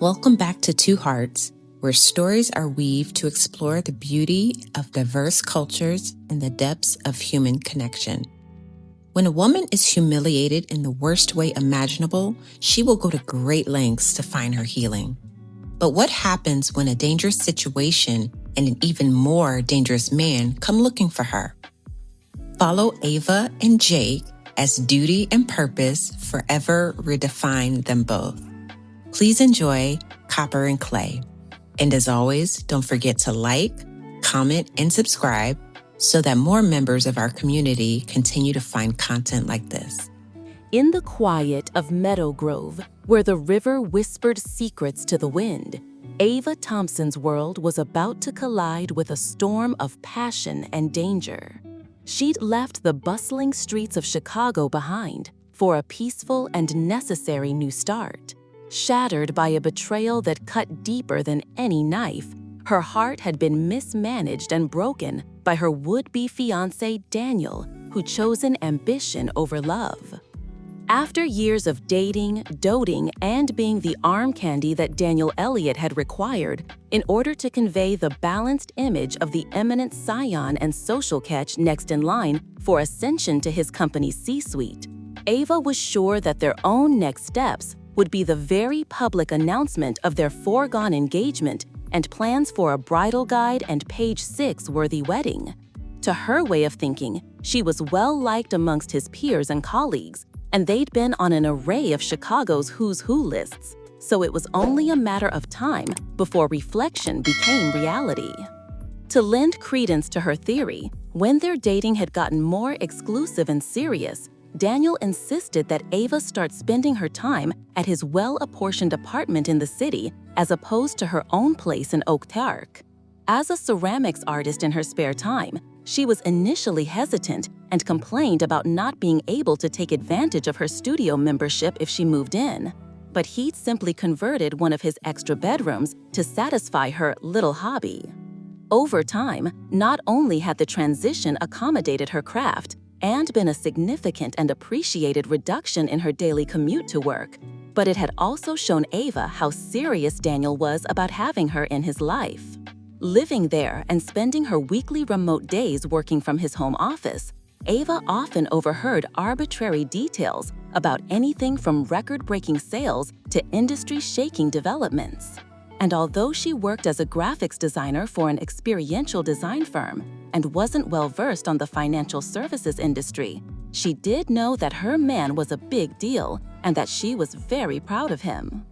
Welcome back to Two Hearts, where stories are weaved to explore the beauty of diverse cultures and the depths of human connection. When a woman is humiliated in the worst way imaginable, she will go to great lengths to find her healing. But what happens when a dangerous situation and an even more dangerous man come looking for her? Follow Ava and Jake as duty and purpose forever redefine them both. Please enjoy Copper and Clay. And as always, don't forget to like, comment, and subscribe so that more members of our community continue to find content like this. In the quiet of Meadow Grove, where the river whispered secrets to the wind, Ava Thompson's world was about to collide with a storm of passion and danger. She'd left the bustling streets of Chicago behind for a peaceful and necessary new start. Shattered by a betrayal that cut deeper than any knife, her heart had been mismanaged and broken by her would-be fiancé Daniel, who'd chosen ambition over love. After years of dating, doting, and being the arm candy that Daniel Elliott had required in order to convey the balanced image of the eminent scion and social catch next in line for ascension to his company's C-suite, Ava was sure that their own next steps would be the very public announcement of their foregone engagement and plans for a bridal guide and page 6-worthy wedding. To her way of thinking, she was well-liked amongst his peers and colleagues, and they'd been on an array of Chicago's who's who lists, so it was only a matter of time before reflection became reality. To lend credence to her theory, when their dating had gotten more exclusive and serious, Daniel insisted that Ava start spending her time at his well-apportioned apartment in the city as opposed to her own place in Oak Park. As a ceramics artist in her spare time, she was initially hesitant and complained about not being able to take advantage of her studio membership if she moved in. But he'd simply converted one of his extra bedrooms to satisfy her little hobby. Over time, not only had the transition accommodated her craft, and been a significant and appreciated reduction in her daily commute to work, but it had also shown Ava how serious Daniel was about having her in his life. Living there and spending her weekly remote days working from his home office, Ava often overheard arbitrary details about anything from record-breaking sales to industry-shaking developments. And although she worked as a graphics designer for an experiential design firm and wasn't well-versed on the financial services industry, she did know that her man was a big deal and that she was very proud of him.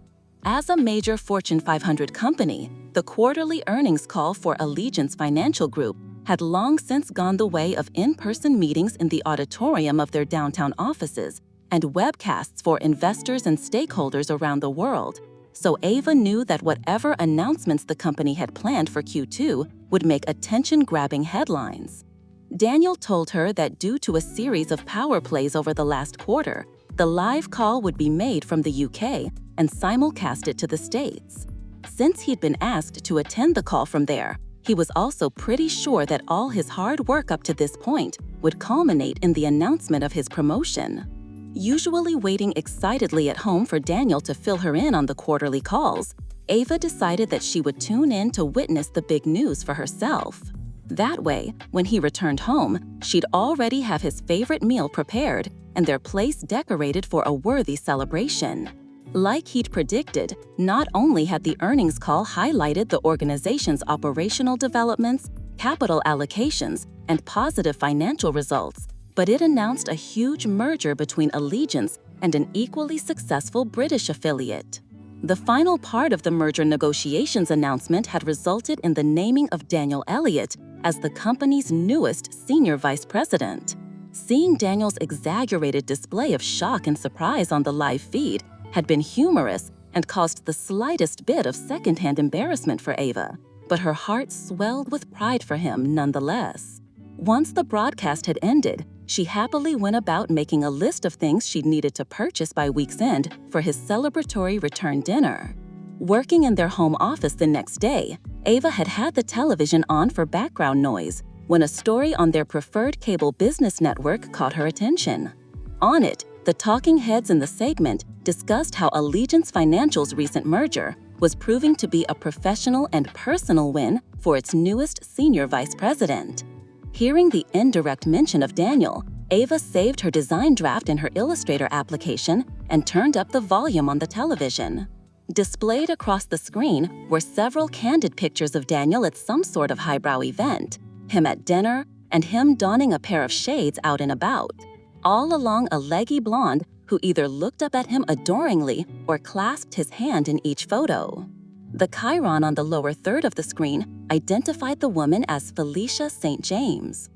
As a major Fortune 500 company, the quarterly earnings call for Allegiance Financial Group had long since gone the way of in-person meetings in the auditorium of their downtown offices and webcasts for investors and stakeholders around the world. So Ava knew that whatever announcements the company had planned for Q2 would make attention-grabbing headlines. Daniel told her that due to a series of power plays over the last quarter, the live call would be made from the UK and simulcasted to the States. Since he'd been asked to attend the call from there, he was also pretty sure that all his hard work up to this point would culminate in the announcement of his promotion. Usually waiting excitedly at home for Daniel to fill her in on the quarterly calls, Ava decided that she would tune in to witness the big news for herself. That way, when he returned home, she'd already have his favorite meal prepared and their place decorated for a worthy celebration. Like he'd predicted, not only had the earnings call highlighted the organization's operational developments, capital allocations, and positive financial results, but it announced a huge merger between Allegiance and an equally successful British affiliate. The final part of the merger negotiations announcement had resulted in the naming of Daniel Elliott as the company's newest senior vice president. Seeing Daniel's exaggerated display of shock and surprise on the live feed had been humorous and caused the slightest bit of secondhand embarrassment for Ava, but her heart swelled with pride for him nonetheless. Once the broadcast had ended, she happily went about making a list of things she'd needed to purchase by week's end for his celebratory return dinner. Working in their home office the next day, Ava had had the television on for background noise when a story on their preferred cable business network caught her attention. On it, the talking heads in the segment discussed how Allegiance Financial's recent merger was proving to be a professional and personal win for its newest senior vice president. Hearing the indirect mention of Daniel, Ava saved her design draft in her Illustrator application and turned up the volume on the television. Displayed across the screen were several candid pictures of Daniel at some sort of highbrow event, him at dinner, and him donning a pair of shades out and about, all along a leggy blonde who either looked up at him adoringly or clasped his hand in each photo. The chyron on the lower third of the screen identified the woman as Felicia St. James.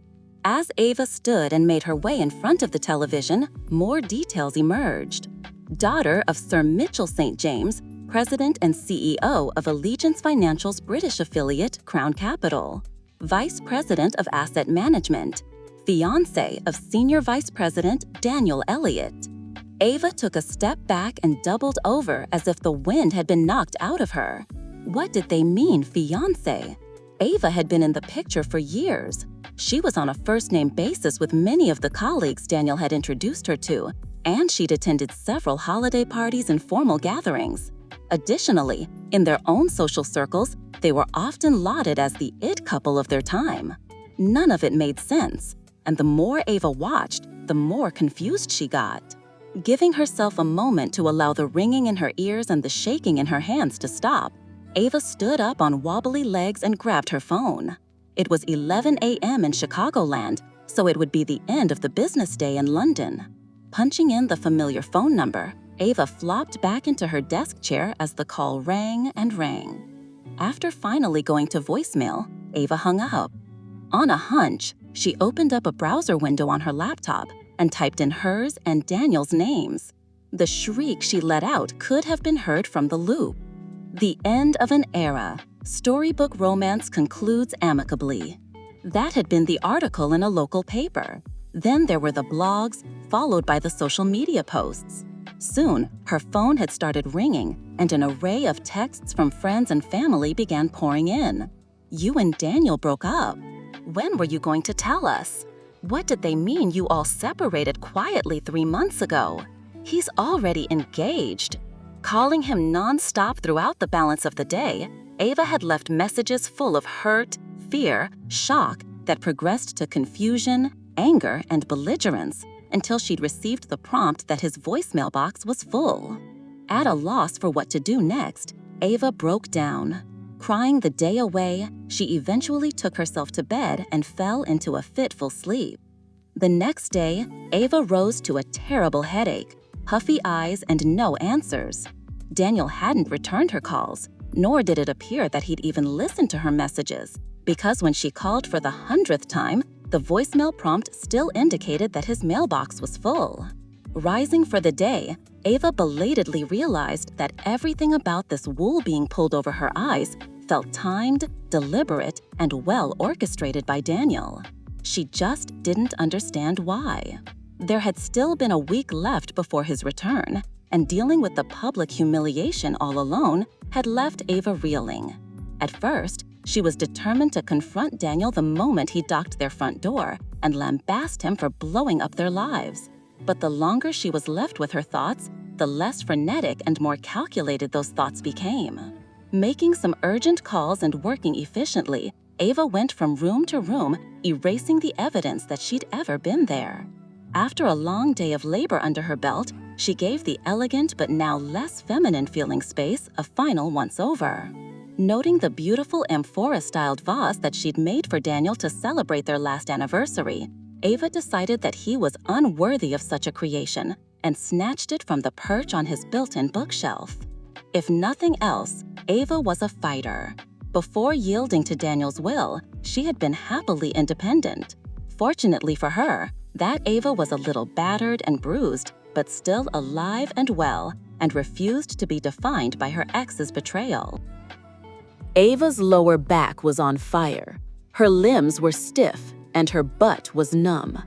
As Ava stood and made her way in front of the television, more details emerged. Daughter of Sir Mitchell St. James, President and CEO of Allegiance Financial's British affiliate, Crown Capital. Vice President of Asset Management. Fiancé of Senior Vice President Daniel Elliott. Ava took a step back and doubled over as if the wind had been knocked out of her. What did they mean, fiancé? Ava had been in the picture for years. She was on a first-name basis with many of the colleagues Daniel had introduced her to, and she'd attended several holiday parties and formal gatherings. Additionally, in their own social circles, they were often lauded as the it couple of their time. None of it made sense, and the more Ava watched, the more confused she got. Giving herself a moment to allow the ringing in her ears and the shaking in her hands to stop, Ava stood up on wobbly legs and grabbed her phone. It was 11 a.m. in Chicagoland, so it would be the end of the business day in London. Punching in the familiar phone number, Ava flopped back into her desk chair as the call rang and rang. After finally going to voicemail, Ava hung up. On a hunch, she opened up a browser window on her laptop and typed in hers and Daniel's names. The shriek she let out could have been heard from the loop. The end of an era. Storybook romance concludes amicably. That had been the article in a local paper. Then there were the blogs, followed by the social media posts. Soon, her phone had started ringing, and an array of texts from friends and family began pouring in. You and Daniel broke up. When were you going to tell us? What did they mean you all separated quietly 3 months ago? He's already engaged. Calling him non-stop throughout the balance of the day, Ava had left messages full of hurt, fear, shock that progressed to confusion, anger, and belligerence until she'd received the prompt that his voicemail box was full. At a loss for what to do next, Ava broke down. Crying the day away, she eventually took herself to bed and fell into a fitful sleep. The next day, Ava rose to a terrible headache, puffy eyes, and no answers. Daniel hadn't returned her calls, nor did it appear that he'd even listened to her messages, because when she called for the 100th time, the voicemail prompt still indicated that his mailbox was full. Rising for the day, Ava belatedly realized that everything about this wool being pulled over her eyes felt timed, deliberate, and well orchestrated by Daniel. She just didn't understand why. There had still been a week left before his return, and dealing with the public humiliation all alone had left Ava reeling. At first, she was determined to confront Daniel the moment he docked their front door and lambast him for blowing up their lives. But the longer she was left with her thoughts, the less frenetic and more calculated those thoughts became. Making some urgent calls and working efficiently, Ava went from room to room, erasing the evidence that she'd ever been there. After a long day of labor under her belt, she gave the elegant but now less feminine-feeling space a final once-over. Noting the beautiful amphora-styled vase that she'd made for Daniel to celebrate their last anniversary, Ava decided that he was unworthy of such a creation and snatched it from the perch on his built-in bookshelf. If nothing else, Ava was a fighter. Before yielding to Daniel's will, she had been happily independent. Fortunately for her, that Ava was a little battered and bruised, but still alive and well, and refused to be defined by her ex's betrayal. Ava's lower back was on fire. Her limbs were stiff, and her butt was numb.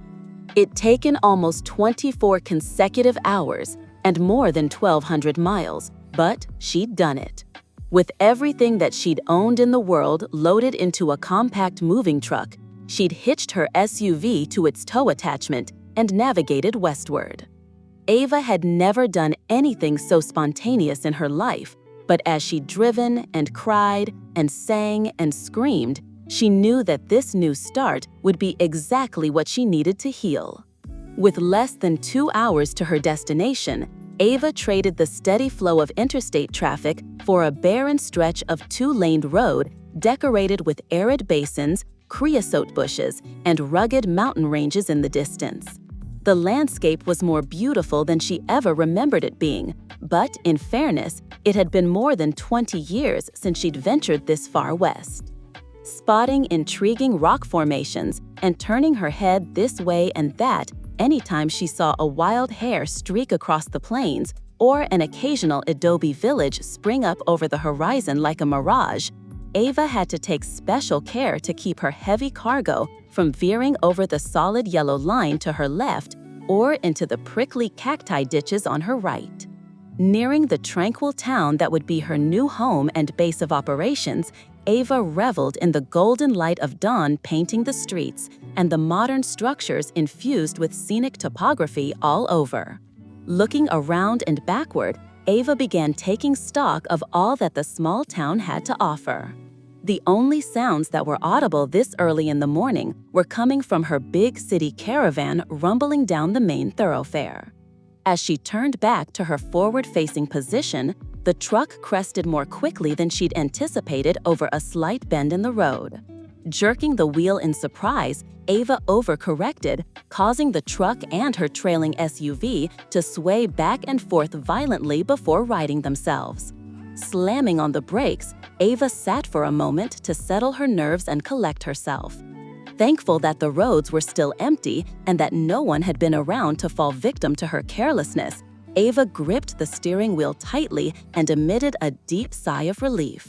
It'd taken almost 24 consecutive hours and more than 1,200 miles, but she'd done it. With everything that she'd owned in the world loaded into a compact moving truck, she'd hitched her SUV to its tow attachment and navigated westward. Ava had never done anything so spontaneous in her life, But as she'd driven and cried and sang and screamed, she knew that this new start would be exactly what she needed to heal. With less than 2 hours to her destination, Ava traded the steady flow of interstate traffic for a barren stretch of 2-laned road decorated with arid basins, creosote bushes, and rugged mountain ranges in the distance. The landscape was more beautiful than she ever remembered it being, but in fairness, it had been more than 20 years since she'd ventured this far west. Spotting intriguing rock formations and turning her head this way and that anytime she saw a wild hare streak across the plains or an occasional adobe village spring up over the horizon like a mirage, Ava had to take special care to keep her heavy cargo from veering over the solid yellow line to her left or into the prickly cacti ditches on her right. Nearing the tranquil town that would be her new home and base of operations, Ava reveled in the golden light of dawn painting the streets and the modern structures infused with scenic topography all over. Looking around and backward, Ava began taking stock of all that the small town had to offer. The only sounds that were audible this early in the morning were coming from her big city caravan rumbling down the main thoroughfare. As she turned back to her forward-facing position, the truck crested more quickly than she'd anticipated over a slight bend in the road. Jerking the wheel in surprise, Ava overcorrected, causing the truck and her trailing SUV to sway back and forth violently before righting themselves. Slamming on the brakes, Ava sat for a moment to settle her nerves and collect herself. Thankful that the roads were still empty and that no one had been around to fall victim to her carelessness, Ava gripped the steering wheel tightly and emitted a deep sigh of relief.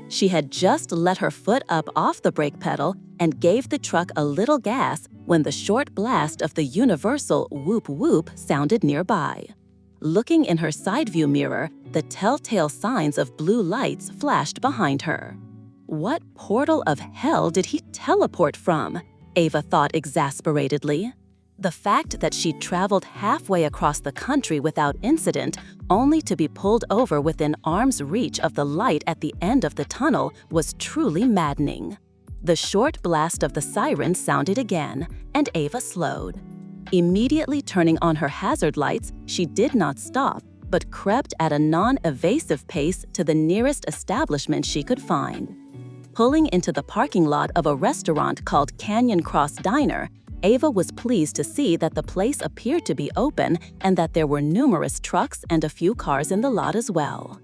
She had just let her foot up off the brake pedal and gave the truck a little gas when the short blast of the universal whoop whoop sounded nearby. Looking in her side view mirror, the telltale signs of blue lights flashed behind her. What portal of hell did he teleport from? Ava thought exasperatedly. The fact that she'd traveled halfway across the country without incident, only to be pulled over within arm's reach of the light at the end of the tunnel, was truly maddening. The short blast of the siren sounded again, and Ava slowed. Immediately turning on her hazard lights, she did not stop, but crept at a non-evasive pace to the nearest establishment she could find. Pulling into the parking lot of a restaurant called Canyon Cross Diner, Ava was pleased to see that the place appeared to be open and that there were numerous trucks and a few cars in the lot as well.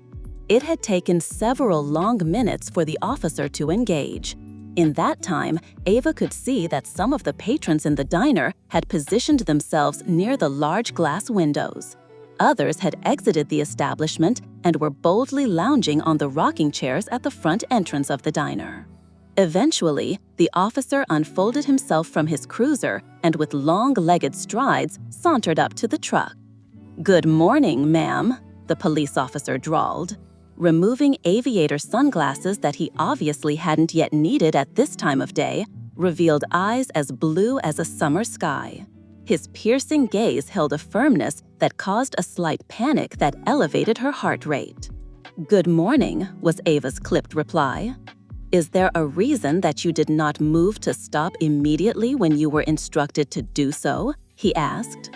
It had taken several long minutes for the officer to engage. In that time, Ava could see that some of the patrons in the diner had positioned themselves near the large glass windows. Others had exited the establishment and were boldly lounging on the rocking chairs at the front entrance of the diner. Eventually, the officer unfolded himself from his cruiser and with long-legged strides sauntered up to the truck. "Good morning, ma'am," the police officer drawled. Removing aviator sunglasses that he obviously hadn't yet needed at this time of day, revealed eyes as blue as a summer sky. His piercing gaze held a firmness that caused a slight panic that elevated her heart rate. "Good morning," was Ava's clipped reply. "Is there a reason that you did not move to stop immediately when you were instructed to do so?" he asked.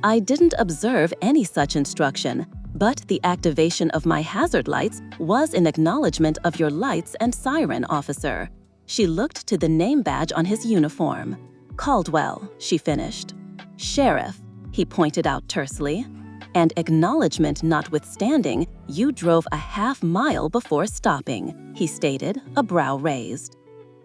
"I didn't observe any such instruction, but the activation of my hazard lights was in acknowledgement of your lights and siren, officer." She looked to the name badge on his uniform. "Caldwell," she finished. "Sheriff," he pointed out tersely. "And acknowledgement notwithstanding, you drove a half-mile before stopping," he stated, a brow raised.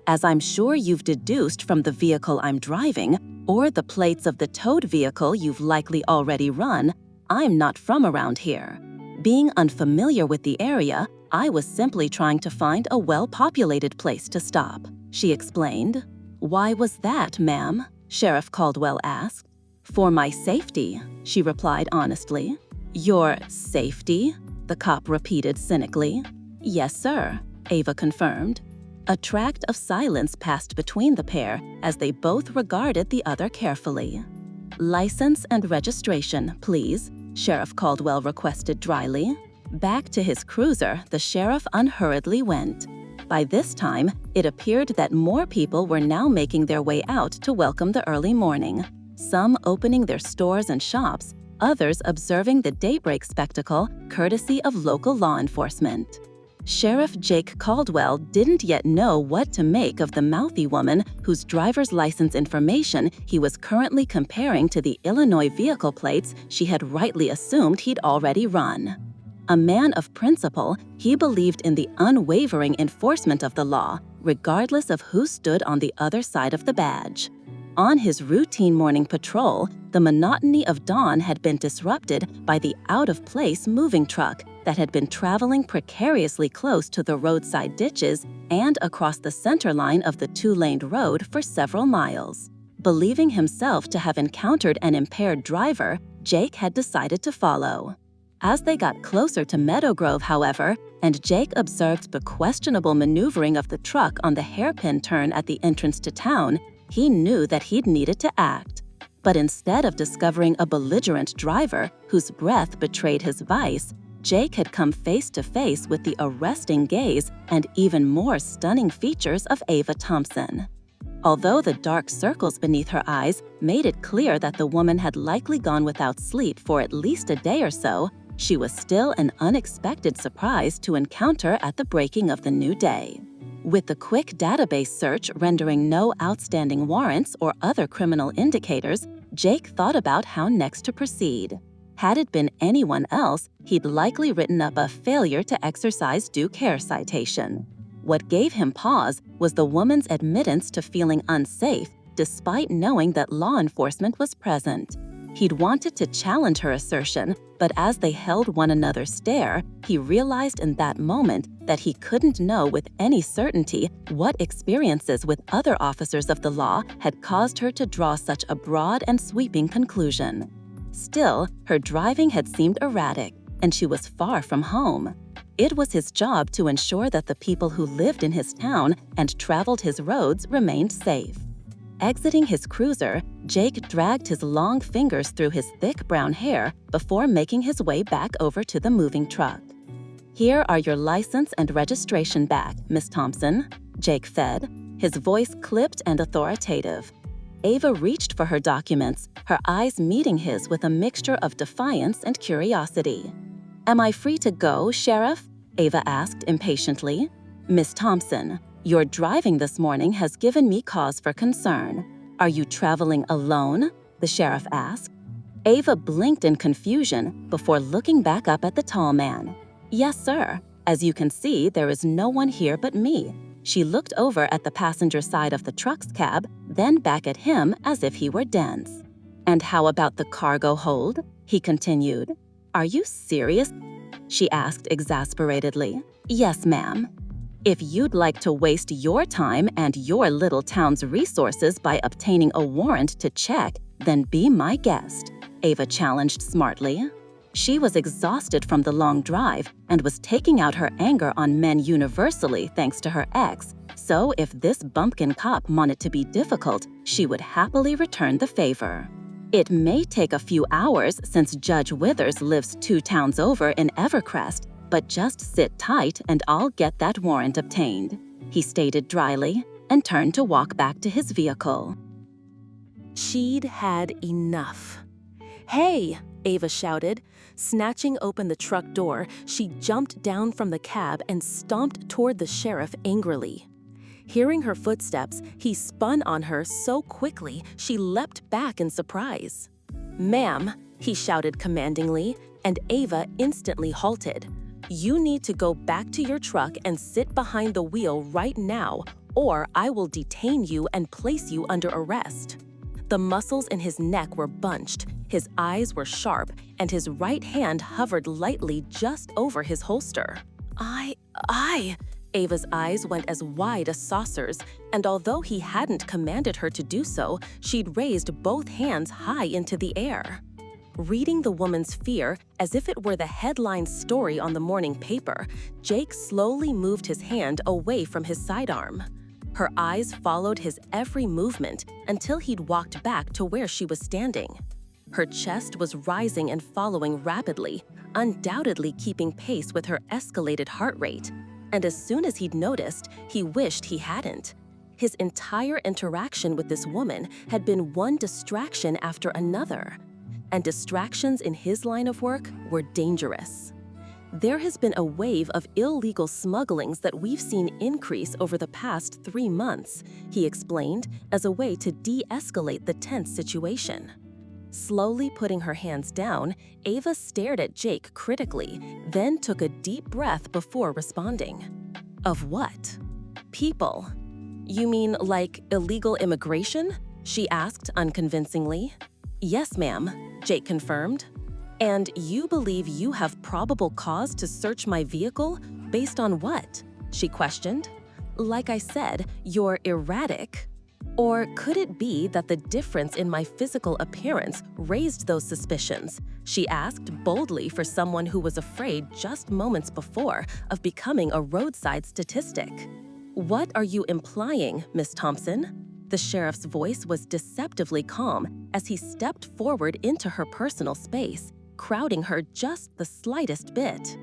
"As I'm sure you've deduced from the vehicle I'm driving, or the plates of the towed vehicle you've likely already run, I'm not from around here. Being unfamiliar with the area, I was simply trying to find a well-populated place to stop," she explained. "Why was that, ma'am?" Sheriff Caldwell asked. "For my safety," she replied honestly. "Your safety?" the cop repeated cynically. "Yes, sir," Ava confirmed. A tract of silence passed between the pair as they both regarded the other carefully. "License and registration, please," Sheriff Caldwell requested dryly. Back to his cruiser, the sheriff unhurriedly went. By this time, it appeared that more people were now making their way out to welcome the early morning, some opening their stores and shops, others observing the daybreak spectacle courtesy of local law enforcement. Sheriff Jake Caldwell didn't yet know what to make of the mouthy woman whose driver's license information he was currently comparing to the Illinois vehicle plates she had rightly assumed he'd already run. A man of principle, he believed in the unwavering enforcement of the law, regardless of who stood on the other side of the badge. On his routine morning patrol, the monotony of dawn had been disrupted by the out-of-place moving truck that had been traveling precariously close to the roadside ditches and across the center line of the two-laned road for several miles. Believing himself to have encountered an impaired driver, Jake had decided to follow. As they got closer to Meadow Grove, however, and Jake observed the questionable maneuvering of the truck on the hairpin turn at the entrance to town, he knew that he'd needed to act. But instead of discovering a belligerent driver whose breath betrayed his vice, Jake had come face to face with the arresting gaze and even more stunning features of Ava Thompson. Although the dark circles beneath her eyes made it clear that the woman had likely gone without sleep for at least a day or so, she was still an unexpected surprise to encounter at the breaking of the new day. With the quick database search rendering no outstanding warrants or other criminal indicators, Jake thought about how next to proceed. Had it been anyone else, he'd likely written up a failure to exercise due care citation. What gave him pause was the woman's admittance to feeling unsafe despite knowing that law enforcement was present. He'd wanted to challenge her assertion, but as they held one another's stare, he realized in that moment that he couldn't know with any certainty what experiences with other officers of the law had caused her to draw such a broad and sweeping conclusion. Still, her driving had seemed erratic, and she was far from home. It was his job to ensure that the people who lived in his town and traveled his roads remained safe. Exiting his cruiser, Jake dragged his long fingers through his thick brown hair before making his way back over to the moving truck. "Here are your license and registration back, Miss Thompson," Jake said, his voice clipped and authoritative. Ava reached for her documents, her eyes meeting his with a mixture of defiance and curiosity. "Am I free to go, Sheriff?" Ava asked impatiently. "Miss Thompson, your driving this morning has given me cause for concern. Are you traveling alone?" the sheriff asked. Ava blinked in confusion before looking back up at the tall man. "Yes, sir. As you can see, there is no one here but me." She looked over at the passenger side of the truck's cab, then back at him as if he were dense. "And how about the cargo hold?" he continued. "Are you serious?" she asked exasperatedly. "Yes, ma'am." "If you'd like to waste your time and your little town's resources by obtaining a warrant to check, then be my guest," Ava challenged smartly. She was exhausted from the long drive and was taking out her anger on men universally thanks to her ex, so if this bumpkin cop wanted to be difficult, she would happily return the favor. "It may take a few hours since Judge Withers lives 2 towns over in Evercrest, but just sit tight and I'll get that warrant obtained," he stated dryly and turned to walk back to his vehicle. She'd had enough. "Hey!" Ava shouted. Snatching open the truck door, she jumped down from the cab and stomped toward the sheriff angrily. Hearing her footsteps, he spun on her so quickly she leapt back in surprise. "Ma'am," he shouted commandingly, and Ava instantly halted. "You need to go back to your truck and sit behind the wheel right now, or I will detain you and place you under arrest." The muscles in his neck were bunched, his eyes were sharp, and his right hand hovered lightly just over his holster. I... Ava's eyes went as wide as saucers, and although he hadn't commanded her to do so, she'd raised both hands high into the air. Reading the woman's fear as if it were the headline story on the morning paper, Jake slowly moved his hand away from his sidearm. Her eyes followed his every movement until he'd walked back to where she was standing. Her chest was rising and following rapidly, undoubtedly keeping pace with her escalated heart rate. And as soon as he'd noticed, he wished he hadn't. His entire interaction with this woman had been one distraction after another. And distractions in his line of work were dangerous. There has been a wave of illegal smugglings that we've seen increase over the past 3 months, he explained, as a way to de-escalate the tense situation. Slowly putting her hands down, Ava stared at Jake critically, then took a deep breath before responding. Of what? People. You mean like illegal immigration? She asked unconvincingly. Yes, ma'am, Jake confirmed. And you believe you have probable cause to search my vehicle? Based on what? She questioned. Like I said, you're erratic. Or could it be that the difference in my physical appearance raised those suspicions? She asked boldly for someone who was afraid just moments before of becoming a roadside statistic. What are you implying, Miss Thompson? The sheriff's voice was deceptively calm as he stepped forward into her personal space, crowding her just the slightest bit.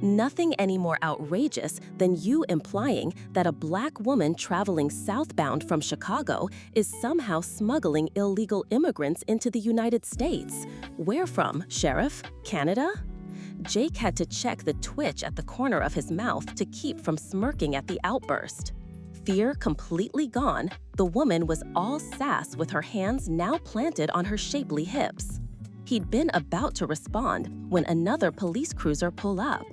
Nothing any more outrageous than you implying that a black woman traveling southbound from Chicago is somehow smuggling illegal immigrants into the United States. Where from, Sheriff? Canada? Jake had to check the twitch at the corner of his mouth to keep from smirking at the outburst. Fear completely gone, the woman was all sass with her hands now planted on her shapely hips. He'd been about to respond when another police cruiser pulled up.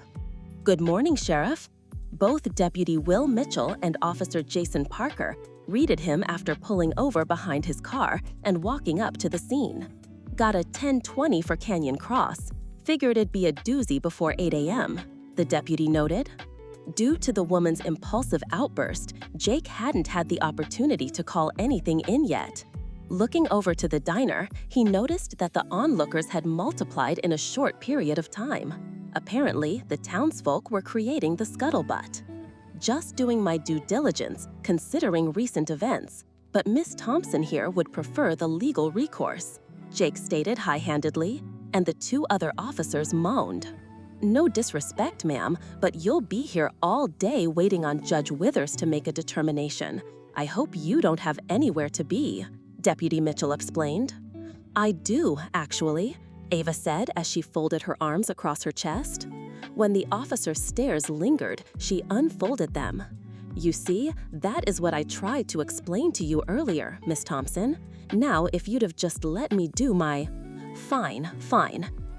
Good morning, Sheriff. Both Deputy Will Mitchell and Officer Jason Parker greeted him after pulling over behind his car and walking up to the scene. Got a 10:20 for Canyon Cross. Figured it'd be a doozy before 8 a.m., the deputy noted. Due to the woman's impulsive outburst, Jake hadn't had the opportunity to call anything in yet. Looking over to the diner, he noticed that the onlookers had multiplied in a short period of time. Apparently, the townsfolk were creating the scuttlebutt. Just doing my due diligence, considering recent events, but Miss Thompson here would prefer the legal recourse, Jake stated high-handedly, and the 2 other officers moaned. No disrespect, ma'am, but you'll be here all day waiting on Judge Withers to make a determination. I hope you don't have anywhere to be, Deputy Mitchell explained. I do, actually, Ava said as she folded her arms across her chest. When the officer's stares lingered, she unfolded them. You see, that is what I tried to explain to you earlier, Miss Thompson. Now, if you'd have just let me do my… Fine,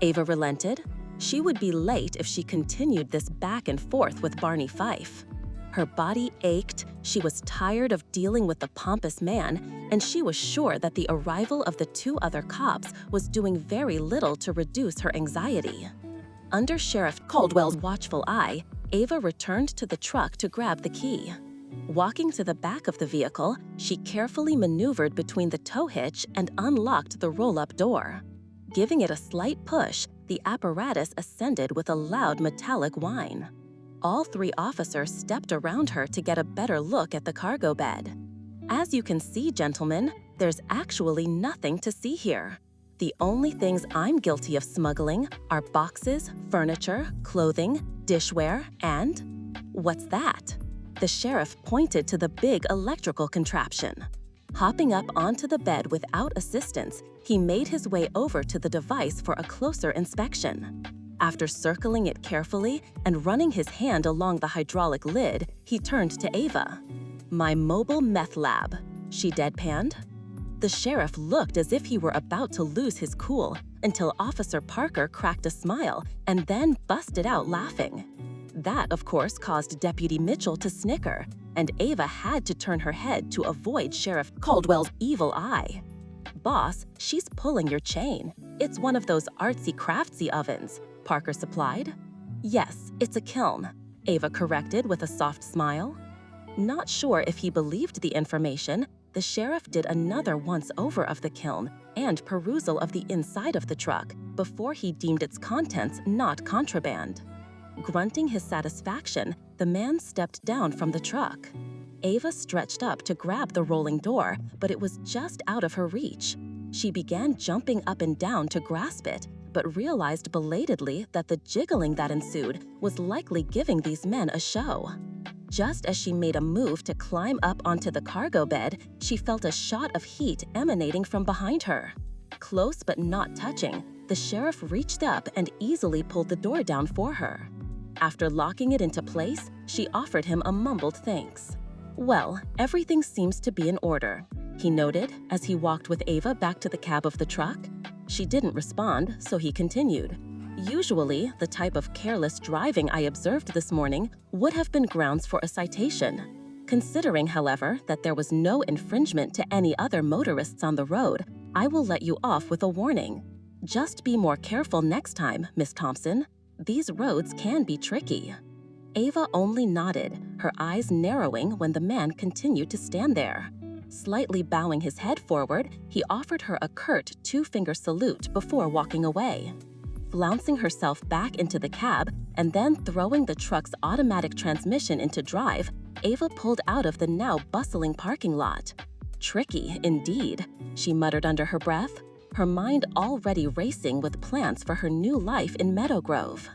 Ava relented. She would be late if she continued this back and forth with Barney Fife. Her body ached, she was tired of dealing with the pompous man, and she was sure that the arrival of the 2 other cops was doing very little to reduce her anxiety. Under Sheriff Caldwell's watchful eye, Ava returned to the truck to grab the key. Walking to the back of the vehicle, she carefully maneuvered between the tow hitch and unlocked the roll-up door. Giving it a slight push, the apparatus ascended with a loud metallic whine. All 3 officers stepped around her to get a better look at the cargo bed. As you can see, gentlemen, there's actually nothing to see here. The only things I'm guilty of smuggling are boxes, furniture, clothing, dishware, and… What's that? The sheriff pointed to the big electrical contraption. Hopping up onto the bed without assistance, he made his way over to the device for a closer inspection. After circling it carefully and running his hand along the hydraulic lid, he turned to Ava. My mobile meth lab, she deadpanned. The sheriff looked as if he were about to lose his cool until Officer Parker cracked a smile and then busted out laughing. That, of course, caused Deputy Mitchell to snicker, and Ava had to turn her head to avoid Sheriff Caldwell's evil eye. Boss, she's pulling your chain. It's one of those artsy-craftsy ovens, Parker supplied. Yes, it's a kiln, Ava corrected with a soft smile. Not sure if he believed the information, the sheriff did another once-over of the kiln and perusal of the inside of the truck before he deemed its contents not contraband. Grunting his satisfaction, the man stepped down from the truck. Ava stretched up to grab the rolling door, but it was just out of her reach. She began jumping up and down to grasp it, but realized belatedly that the jiggling that ensued was likely giving these men a show. Just as she made a move to climb up onto the cargo bed, she felt a shot of heat emanating from behind her. Close but not touching, the sheriff reached up and easily pulled the door down for her. After locking it into place, she offered him a mumbled thanks. "Well, everything seems to be in order," he noted as he walked with Ava back to the cab of the truck. She didn't respond, so he continued. "Usually, the type of careless driving I observed this morning would have been grounds for a citation. Considering, however, that there was no infringement to any other motorists on the road, I will let you off with a warning. Just be more careful next time, Miss Thompson. These roads can be tricky." Ava only nodded, her eyes narrowing when the man continued to stand there. Slightly bowing his head forward, he offered her a curt two-finger salute before walking away. Flouncing herself back into the cab and then throwing the truck's automatic transmission into drive, Ava pulled out of the now bustling parking lot. "Tricky, indeed," she muttered under her breath, her mind already racing with plans for her new life in Meadow Grove.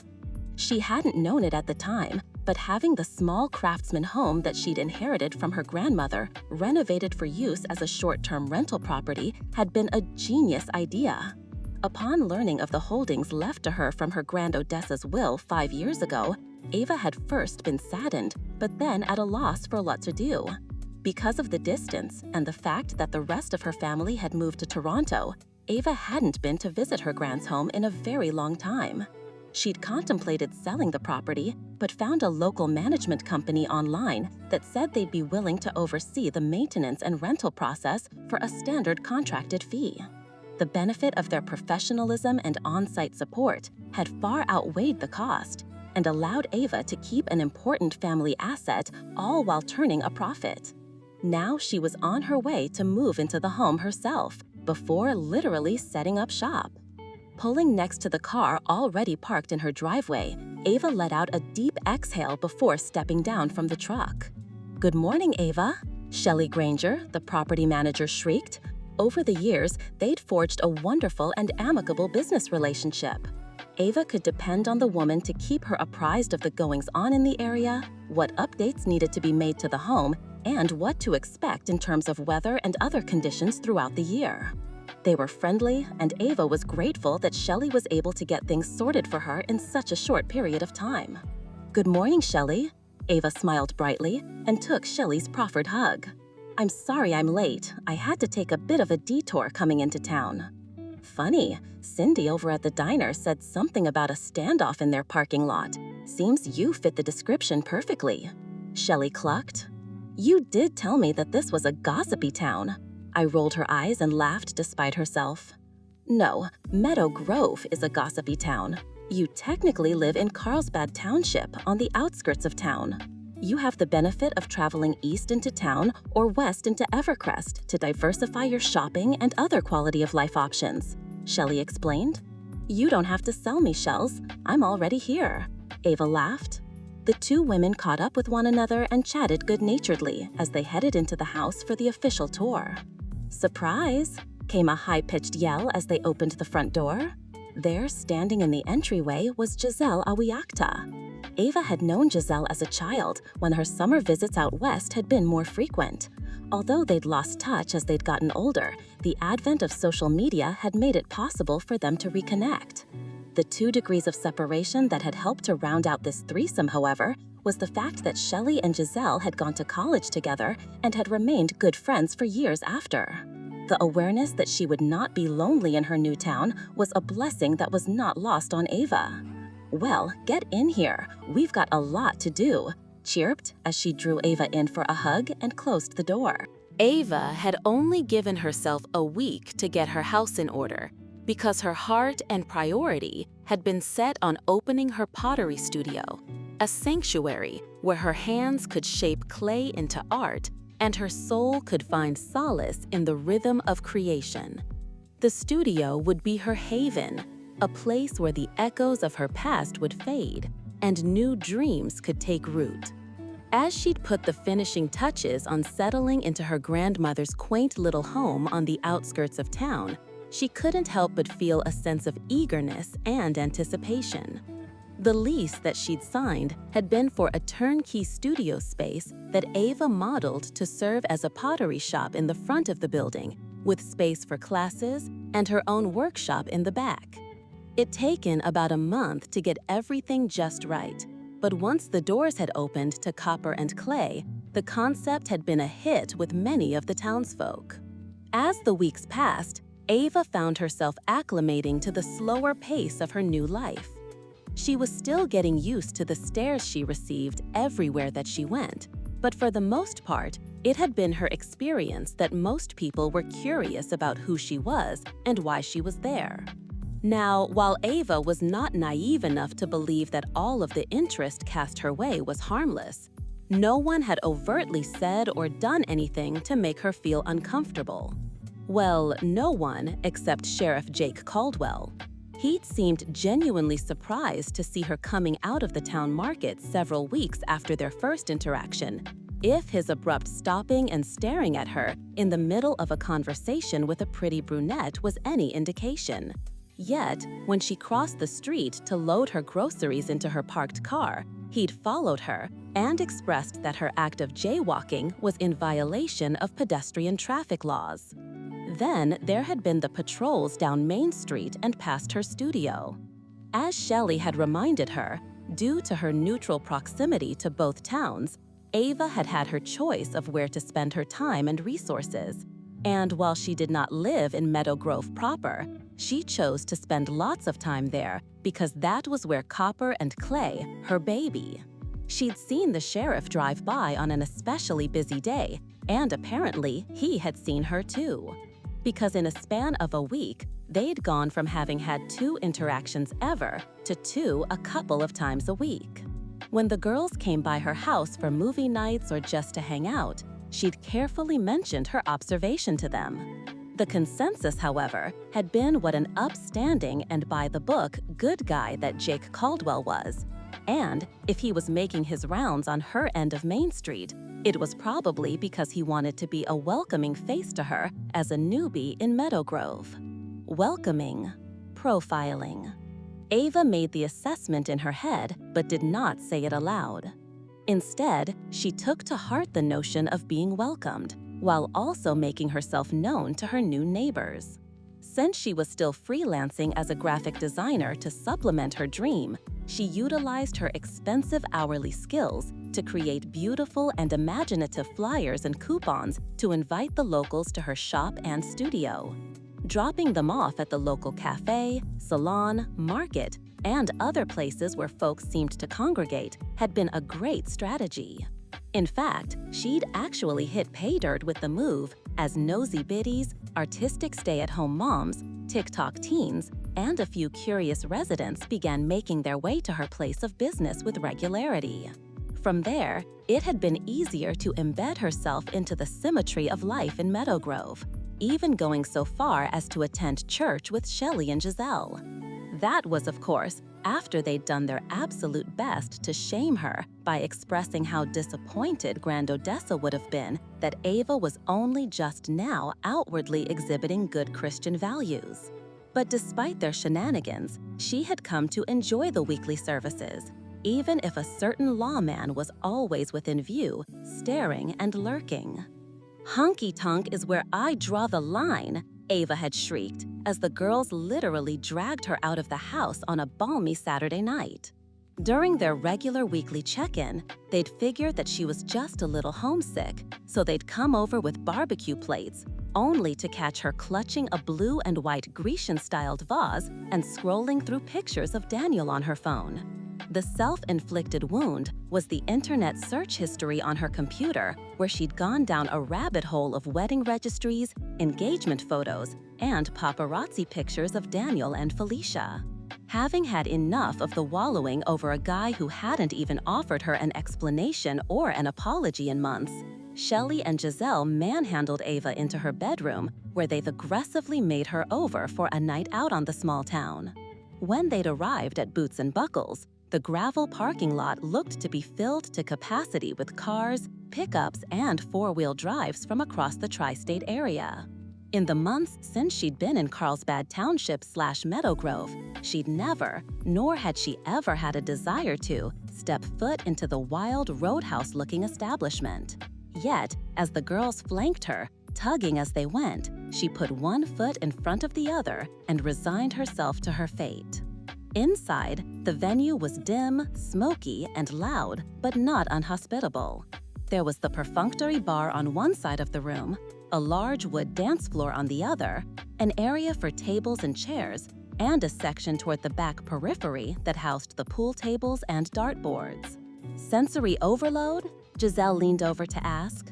She hadn't known it at the time, but having the small craftsman home that she'd inherited from her grandmother renovated for use as a short-term rental property had been a genius idea. Upon learning of the holdings left to her from her Grand Odessa's will 5 years ago, Ava had first been saddened, but then at a loss for what to do. Because of the distance and the fact that the rest of her family had moved to Toronto, Ava hadn't been to visit her grand's home in a very long time. She'd contemplated selling the property, but found a local management company online that said they'd be willing to oversee the maintenance and rental process for a standard contracted fee. The benefit of their professionalism and on-site support had far outweighed the cost and allowed Ava to keep an important family asset all while turning a profit. Now she was on her way to move into the home herself before literally setting up shop. Pulling next to the car already parked in her driveway, Ava let out a deep exhale before stepping down from the truck. "Good morning, Ava," Shelley Granger, the property manager, shrieked. Over the years, they'd forged a wonderful and amicable business relationship. Ava could depend on the woman to keep her apprised of the goings-on in the area, what updates needed to be made to the home, and what to expect in terms of weather and other conditions throughout the year. They were friendly, and Ava was grateful that Shelley was able to get things sorted for her in such a short period of time. "Good morning, Shelley." Ava smiled brightly and took Shelley's proffered hug. "I'm sorry I'm late. I had to take a bit of a detour coming into town." "Funny, Cindy over at the diner said something about a standoff in their parking lot. Seems you fit the description perfectly," Shelley clucked. "You did tell me that this was a gossipy town." I rolled her eyes and laughed despite herself. "No, Meadow Grove is a gossipy town. You technically live in Carlsbad Township on the outskirts of town. You have the benefit of traveling east into town or west into Evercrest to diversify your shopping and other quality of life options," Shelley explained. "You don't have to sell me, Shells. I'm already here," Ava laughed. The two women caught up with one another and chatted good-naturedly as they headed into the house for the official tour. "Surprise!" came a high-pitched yell as they opened the front door. There, standing in the entryway, was Giselle Awiakta. Ava had known Giselle as a child when her summer visits out west had been more frequent. Although they'd lost touch as they'd gotten older, the advent of social media had made it possible for them to reconnect. The 2 degrees of separation that had helped to round out this threesome, however, was the fact that Shelley and Giselle had gone to college together and had remained good friends for years after. The awareness that she would not be lonely in her new town was a blessing that was not lost on Ava. "Well, get in here. We've got a lot to do," chirped as she drew Ava in for a hug and closed the door. Ava had only given herself a week to get her house in order because her heart and priority had been set on opening her pottery studio, a sanctuary where her hands could shape clay into art and her soul could find solace in the rhythm of creation. The studio would be her haven, a place where the echoes of her past would fade and new dreams could take root. As she'd put the finishing touches on settling into her grandmother's quaint little home on the outskirts of town, She couldn't help but feel a sense of eagerness and anticipation. The lease that she'd signed had been for a turnkey studio space that Ava modeled to serve as a pottery shop in the front of the building, with space for classes and her own workshop in the back. It'd taken about a month to get everything just right, but once the doors had opened to copper and clay, the concept had been a hit with many of the townsfolk. As the weeks passed, Ava found herself acclimating to the slower pace of her new life. She was still getting used to the stares she received everywhere that she went, but for the most part, it had been her experience that most people were curious about who she was and why she was there. Now, while Ava was not naive enough to believe that all of the interest cast her way was harmless, no one had overtly said or done anything to make her feel uncomfortable. Well, no one except Sheriff Jake Caldwell. He'd seemed genuinely surprised to see her coming out of the town market several weeks after their first interaction, if his abrupt stopping and staring at her in the middle of a conversation with a pretty brunette was any indication. Yet, when she crossed the street to load her groceries into her parked car, he'd followed her and expressed that her act of jaywalking was in violation of pedestrian traffic laws. Then there had been the patrols down Main Street and past her studio. As Shelley had reminded her, due to her neutral proximity to both towns, Ava had had her choice of where to spend her time and resources. And while she did not live in Meadow Grove proper, she chose to spend lots of time there because that was where Copper and Clay, her baby. She'd seen the sheriff drive by on an especially busy day, and apparently he had seen her too. Because in a span of a week, they'd gone from having had 2 interactions ever to 2 a couple of times a week. When the girls came by her house for movie nights or just to hang out, she'd carefully mentioned her observation to them. The consensus, however, had been what an upstanding and by-the-book good guy that Jake Caldwell was. And if he was making his rounds on her end of Main Street, it was probably because he wanted to be a welcoming face to her as a newbie in Meadow Grove. Welcoming, profiling. Ava made the assessment in her head, but did not say it aloud. Instead, she took to heart the notion of being welcomed, while also making herself known to her new neighbors. Since she was still freelancing as a graphic designer to supplement her dream, she utilized her expensive hourly skills to create beautiful and imaginative flyers and coupons to invite the locals to her shop and studio. Dropping them off at the local cafe, salon, market, and other places where folks seemed to congregate had been a great strategy. In fact, she'd actually hit pay dirt with the move as nosy biddies, artistic stay-at-home moms, TikTok teens, and a few curious residents began making their way to her place of business with regularity. From there, it had been easier to embed herself into the symmetry of life in Meadow Grove, even going so far as to attend church with Shelley and Giselle. That was, of course, after they'd done their absolute best to shame her by expressing how disappointed Grand Odessa would have been that Ava was only just now outwardly exhibiting good Christian values. But despite their shenanigans, she had come to enjoy the weekly services, even if a certain lawman was always within view, staring and lurking. "Honky-tonk is where I draw the line," Ava had shrieked, as the girls literally dragged her out of the house on a balmy Saturday night. During their regular weekly check-in, they'd figured that she was just a little homesick, so they'd come over with barbecue plates, only to catch her clutching a blue and white Grecian-styled vase and scrolling through pictures of Daniel on her phone. The self-inflicted wound was the internet search history on her computer, where she'd gone down a rabbit hole of wedding registries, engagement photos, and paparazzi pictures of Daniel and Felicia. Having had enough of the wallowing over a guy who hadn't even offered her an explanation or an apology in months, Shelley and Giselle manhandled Ava into her bedroom, where they've aggressively made her over for a night out on the small town. When they'd arrived at Boots and Buckles, the gravel parking lot looked to be filled to capacity with cars, pickups, and four-wheel drives from across the tri-state area. In the months since she'd been in Carlsbad Township/Meadow Grove, she'd never, nor had she ever had a desire to, step foot into the wild roadhouse-looking establishment. Yet, as the girls flanked her, tugging as they went, she put one foot in front of the other and resigned herself to her fate. Inside, the venue was dim, smoky, and loud, but not unhospitable. There was the perfunctory bar on one side of the room, a large wood dance floor on the other, an area for tables and chairs, and a section toward the back periphery that housed the pool tables and dartboards. Sensory overload? Giselle leaned over to ask.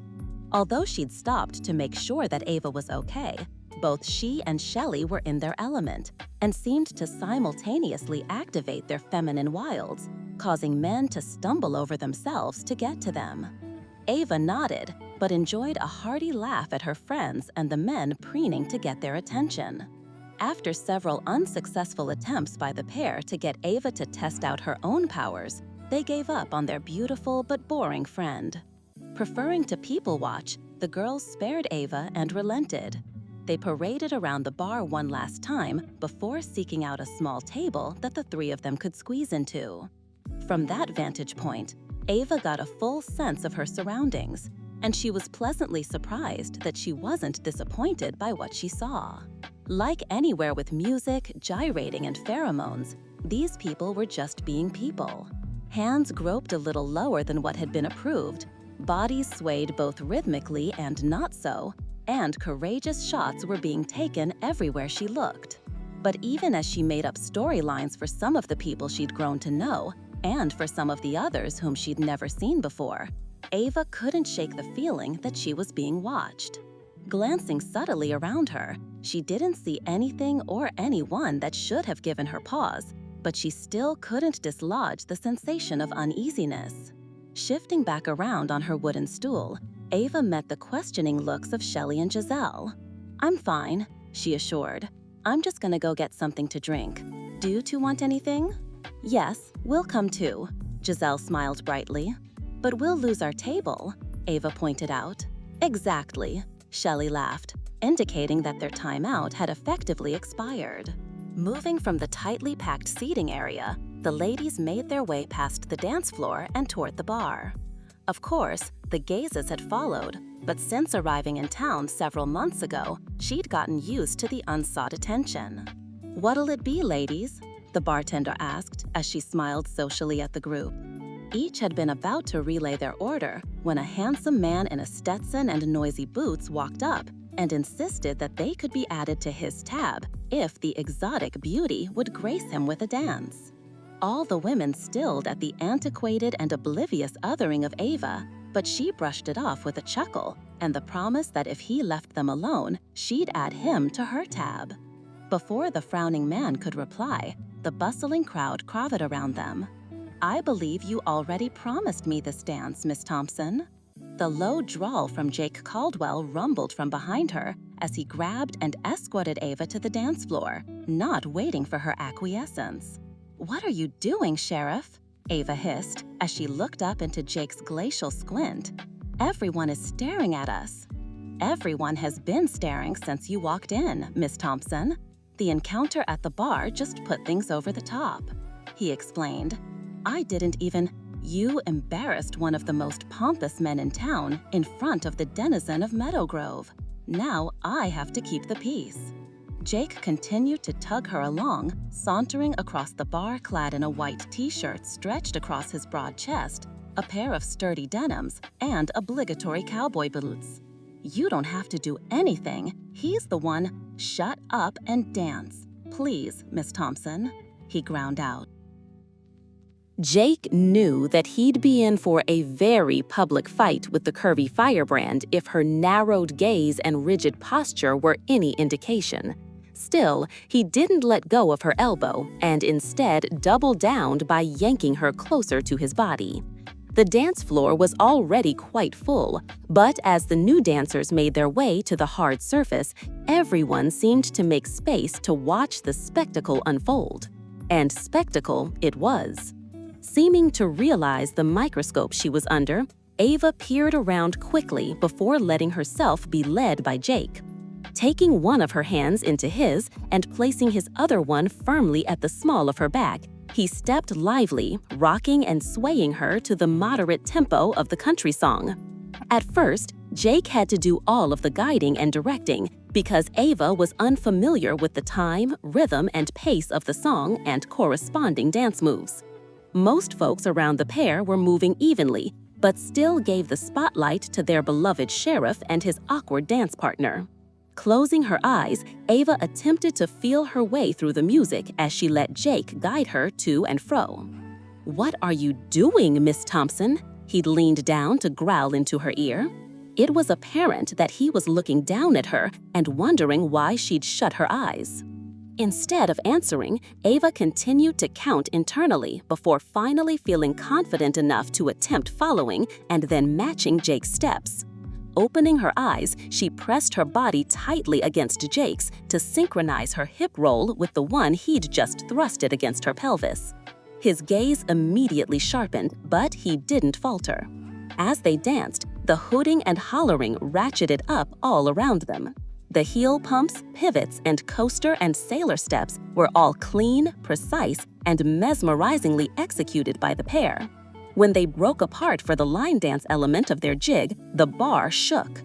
Although she'd stopped to make sure that Ava was okay, both she and Shelley were in their element and seemed to simultaneously activate their feminine wilds, causing men to stumble over themselves to get to them. Ava nodded, but enjoyed a hearty laugh at her friends and the men preening to get their attention. After several unsuccessful attempts by the pair to get Ava to test out her own powers, they gave up on their beautiful but boring friend. Preferring to people watch, the girls spared Ava and relented. They paraded around the bar one last time before seeking out a small table that the three of them could squeeze into. From that vantage point, Ava got a full sense of her surroundings, and she was pleasantly surprised that she wasn't disappointed by what she saw. Like anywhere with music, gyrating, and pheromones, these people were just being people. Hands groped a little lower than what had been approved, bodies swayed both rhythmically and not so, and courageous shots were being taken everywhere she looked. But even as she made up storylines for some of the people she'd grown to know, and for some of the others whom she'd never seen before, Ava couldn't shake the feeling that she was being watched. Glancing subtly around her, she didn't see anything or anyone that should have given her pause, but she still couldn't dislodge the sensation of uneasiness. Shifting back around on her wooden stool, Ava met the questioning looks of Shelley and Giselle. "I'm fine," she assured. "I'm just gonna go get something to drink. Do you two want anything?" "Yes, we'll come too," Giselle smiled brightly. "But we'll lose our table," Ava pointed out. "Exactly," Shelley laughed, indicating that their time out had effectively expired. Moving from the tightly packed seating area, the ladies made their way past the dance floor and toward the bar. Of course, the gazes had followed, but since arriving in town several months ago, she'd gotten used to the unsought attention. "What'll it be, ladies?" the bartender asked as she smiled socially at the group. Each had been about to relay their order when a handsome man in a Stetson and noisy boots walked up and insisted that they could be added to his tab if the exotic beauty would grace him with a dance. All the women stilled at the antiquated and oblivious othering of Ava, but she brushed it off with a chuckle and the promise that if he left them alone, she'd add him to her tab. Before the frowning man could reply, the bustling crowd crowded around them. "I believe you already promised me this dance, Miss Thompson." The low drawl from Jake Caldwell rumbled from behind her as he grabbed and escorted Ava to the dance floor, not waiting for her acquiescence. "What are you doing, Sheriff?" Ava hissed as she looked up into Jake's glacial squint. "Everyone is staring at us." "Everyone has been staring since you walked in, Miss Thompson. The encounter at the bar just put things over the top," he explained. "I didn't even— You embarrassed one of the most pompous men in town in front of the denizen of Meadow Grove. Now I have to keep the peace." Jake continued to tug her along, sauntering across the bar clad in a white t-shirt stretched across his broad chest, a pair of sturdy denims, and obligatory cowboy boots. "You don't have to do anything. He's the one— Shut up and dance, please, Miss Thompson," he ground out. Jake knew that he'd be in for a very public fight with the curvy firebrand if her narrowed gaze and rigid posture were any indication. Still, he didn't let go of her elbow and instead doubled down by yanking her closer to his body. The dance floor was already quite full, but as the new dancers made their way to the hard surface, everyone seemed to make space to watch the spectacle unfold. And spectacle it was. Seeming to realize the microscope she was under, Ava peered around quickly before letting herself be led by Jake. Taking one of her hands into his and placing his other one firmly at the small of her back, he stepped lively, rocking and swaying her to the moderate tempo of the country song. At first, Jake had to do all of the guiding and directing because Ava was unfamiliar with the time, rhythm, and pace of the song and corresponding dance moves. Most folks around the pair were moving evenly, but still gave the spotlight to their beloved sheriff and his awkward dance partner. Closing her eyes, Ava attempted to feel her way through the music as she let Jake guide her to and fro. "What are you doing, Miss Thompson?" He'd leaned down to growl into her ear. It was apparent that he was looking down at her and wondering why she'd shut her eyes. Instead of answering, Ava continued to count internally before finally feeling confident enough to attempt following and then matching Jake's steps. Opening her eyes, she pressed her body tightly against Jake's to synchronize her hip roll with the one he'd just thrusted against her pelvis. His gaze immediately sharpened, but he didn't falter. As they danced, the hooting and hollering ratcheted up all around them. The heel pumps, pivots, and coaster and sailor steps were all clean, precise, and mesmerizingly executed by the pair. When they broke apart for the line dance element of their jig, the bar shook.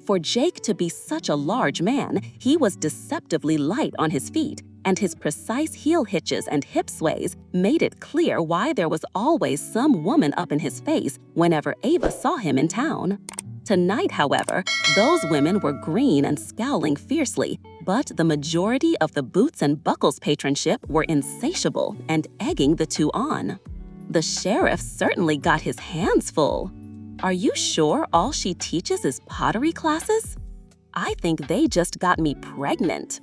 For Jake to be such a large man, he was deceptively light on his feet, and his precise heel hitches and hip sways made it clear why there was always some woman up in his face whenever Ava saw him in town. Tonight, however, those women were green and scowling fiercely, but the majority of the boots and buckles patronship were insatiable and egging the two on. The sheriff certainly got his hands full. "Are you sure all she teaches is pottery classes? I think they just got me pregnant."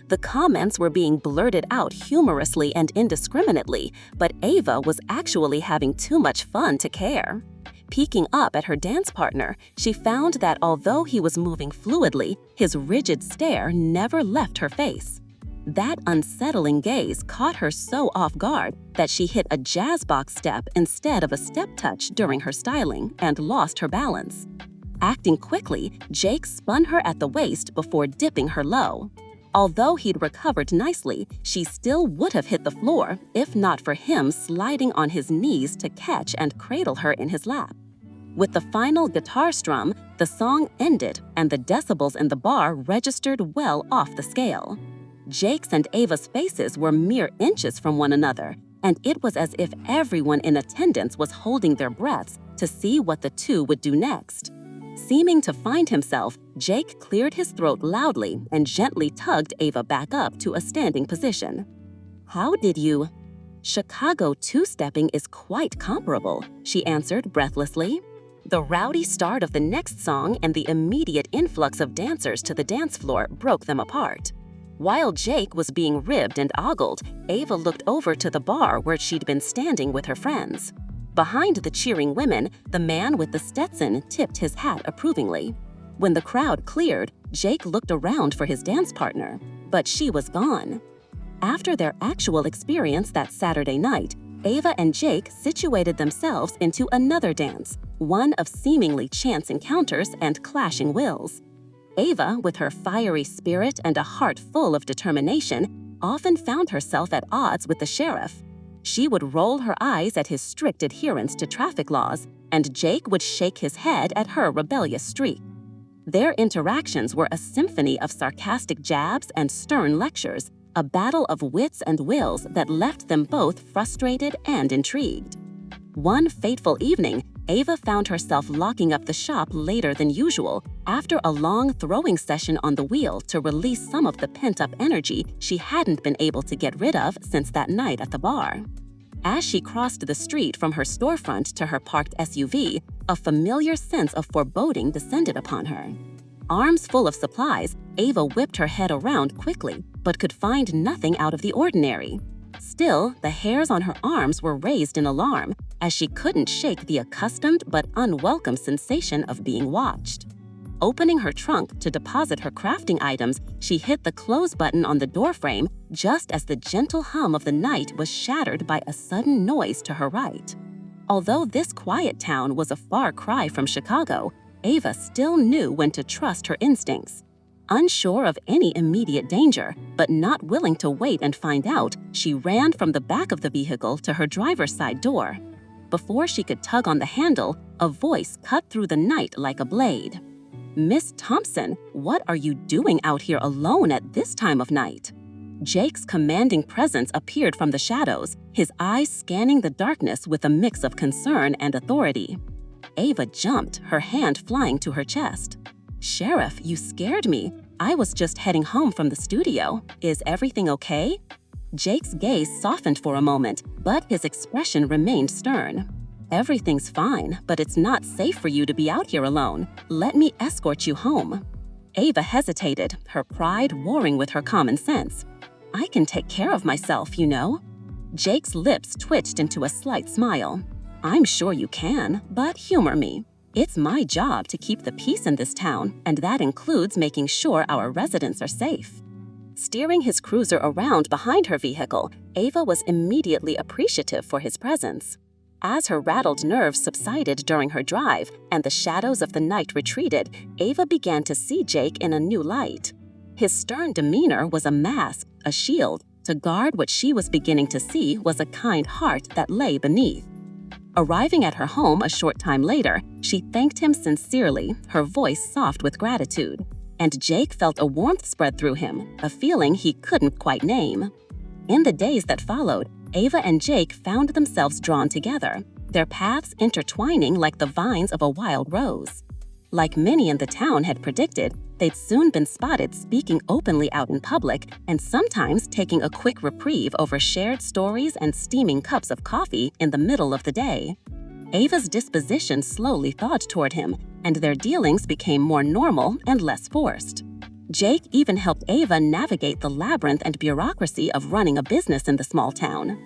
The comments were being blurted out humorously and indiscriminately, but Ava was actually having too much fun to care. Peeking up at her dance partner, she found that although he was moving fluidly, his rigid stare never left her face. That unsettling gaze caught her so off guard that she hit a jazz box step instead of a step touch during her styling and lost her balance. Acting quickly, Jake spun her at the waist before dipping her low. Although he'd recovered nicely, she still would have hit the floor if not for him sliding on his knees to catch and cradle her in his lap. With the final guitar strum, the song ended and the decibels in the bar registered well off the scale. Jake's and Ava's faces were mere inches from one another, and it was as if everyone in attendance was holding their breaths to see what the two would do next. Seeming to find himself, Jake cleared his throat loudly and gently tugged Ava back up to a standing position. "How did you?" "Chicago two-stepping is quite comparable," she answered breathlessly. The rowdy start of the next song and the immediate influx of dancers to the dance floor broke them apart. While Jake was being ribbed and ogled, Ava looked over to the bar where she'd been standing with her friends. Behind the cheering women, the man with the Stetson tipped his hat approvingly. When the crowd cleared, Jake looked around for his dance partner, but she was gone. After their actual experience that Saturday night, Ava and Jake situated themselves into another dance, one of seemingly chance encounters and clashing wills. Ava, with her fiery spirit and a heart full of determination, often found herself at odds with the sheriff. She would roll her eyes at his strict adherence to traffic laws, and Jake would shake his head at her rebellious streak. Their interactions were a symphony of sarcastic jabs and stern lectures, a battle of wits and wills that left them both frustrated and intrigued. One fateful evening, Ava found herself locking up the shop later than usual after a long throwing session on the wheel to release some of the pent-up energy she hadn't been able to get rid of since that night at the bar. As she crossed the street from her storefront to her parked SUV, a familiar sense of foreboding descended upon her. Arms full of supplies, Ava whipped her head around quickly, but could find nothing out of the ordinary. Still, the hairs on her arms were raised in alarm, as she couldn't shake the accustomed but unwelcome sensation of being watched. Opening her trunk to deposit her crafting items, she hit the close button on the doorframe just as the gentle hum of the night was shattered by a sudden noise to her right. Although this quiet town was a far cry from Chicago, Ava still knew when to trust her instincts. Unsure of any immediate danger, but not willing to wait and find out, she ran from the back of the vehicle to her driver's side door. Before she could tug on the handle, a voice cut through the night like a blade. "Miss Thompson, what are you doing out here alone at this time of night?" Jake's commanding presence appeared from the shadows, his eyes scanning the darkness with a mix of concern and authority. Ava jumped, her hand flying to her chest. "Sheriff, you scared me. I was just heading home from the studio. Is everything okay?" Jake's gaze softened for a moment, but his expression remained stern. "Everything's fine, but it's not safe for you to be out here alone. Let me escort you home." Ava hesitated, her pride warring with her common sense. "I can take care of myself, you know." Jake's lips twitched into a slight smile. "I'm sure you can, but humor me. It's my job to keep the peace in this town, and that includes making sure our residents are safe." Steering his cruiser around behind her vehicle, Ava was immediately appreciative for his presence. As her rattled nerves subsided during her drive and the shadows of the night retreated, Ava began to see Jake in a new light. His stern demeanor was a mask, a shield. To guard what she was beginning to see was a kind heart that lay beneath. Arriving at her home a short time later, she thanked him sincerely, her voice soft with gratitude. And Jake felt a warmth spread through him, a feeling he couldn't quite name. In the days that followed, Ava and Jake found themselves drawn together, their paths intertwining like the vines of a wild rose. Like many in the town had predicted, they'd soon been spotted speaking openly out in public and sometimes taking a quick reprieve over shared stories and steaming cups of coffee in the middle of the day. Ava's disposition slowly thawed toward him, and their dealings became more normal and less forced. Jake even helped Ava navigate the labyrinth and bureaucracy of running a business in the small town.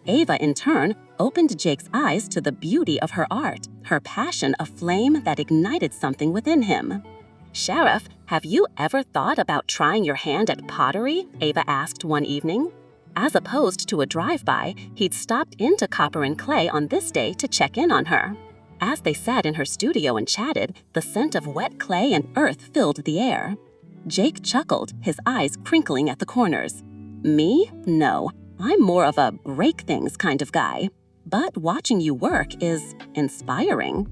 Ava, in turn, opened Jake's eyes to the beauty of her art, her passion a flame that ignited something within him. "Sheriff, have you ever thought about trying your hand at pottery?" Ava asked one evening. As opposed to a drive-by, he'd stopped into Copper and Clay on this day to check in on her. As they sat in her studio and chatted, the scent of wet clay and earth filled the air. Jake chuckled, his eyes crinkling at the corners. "Me? No. I'm more of a break things kind of guy. But watching you work is inspiring."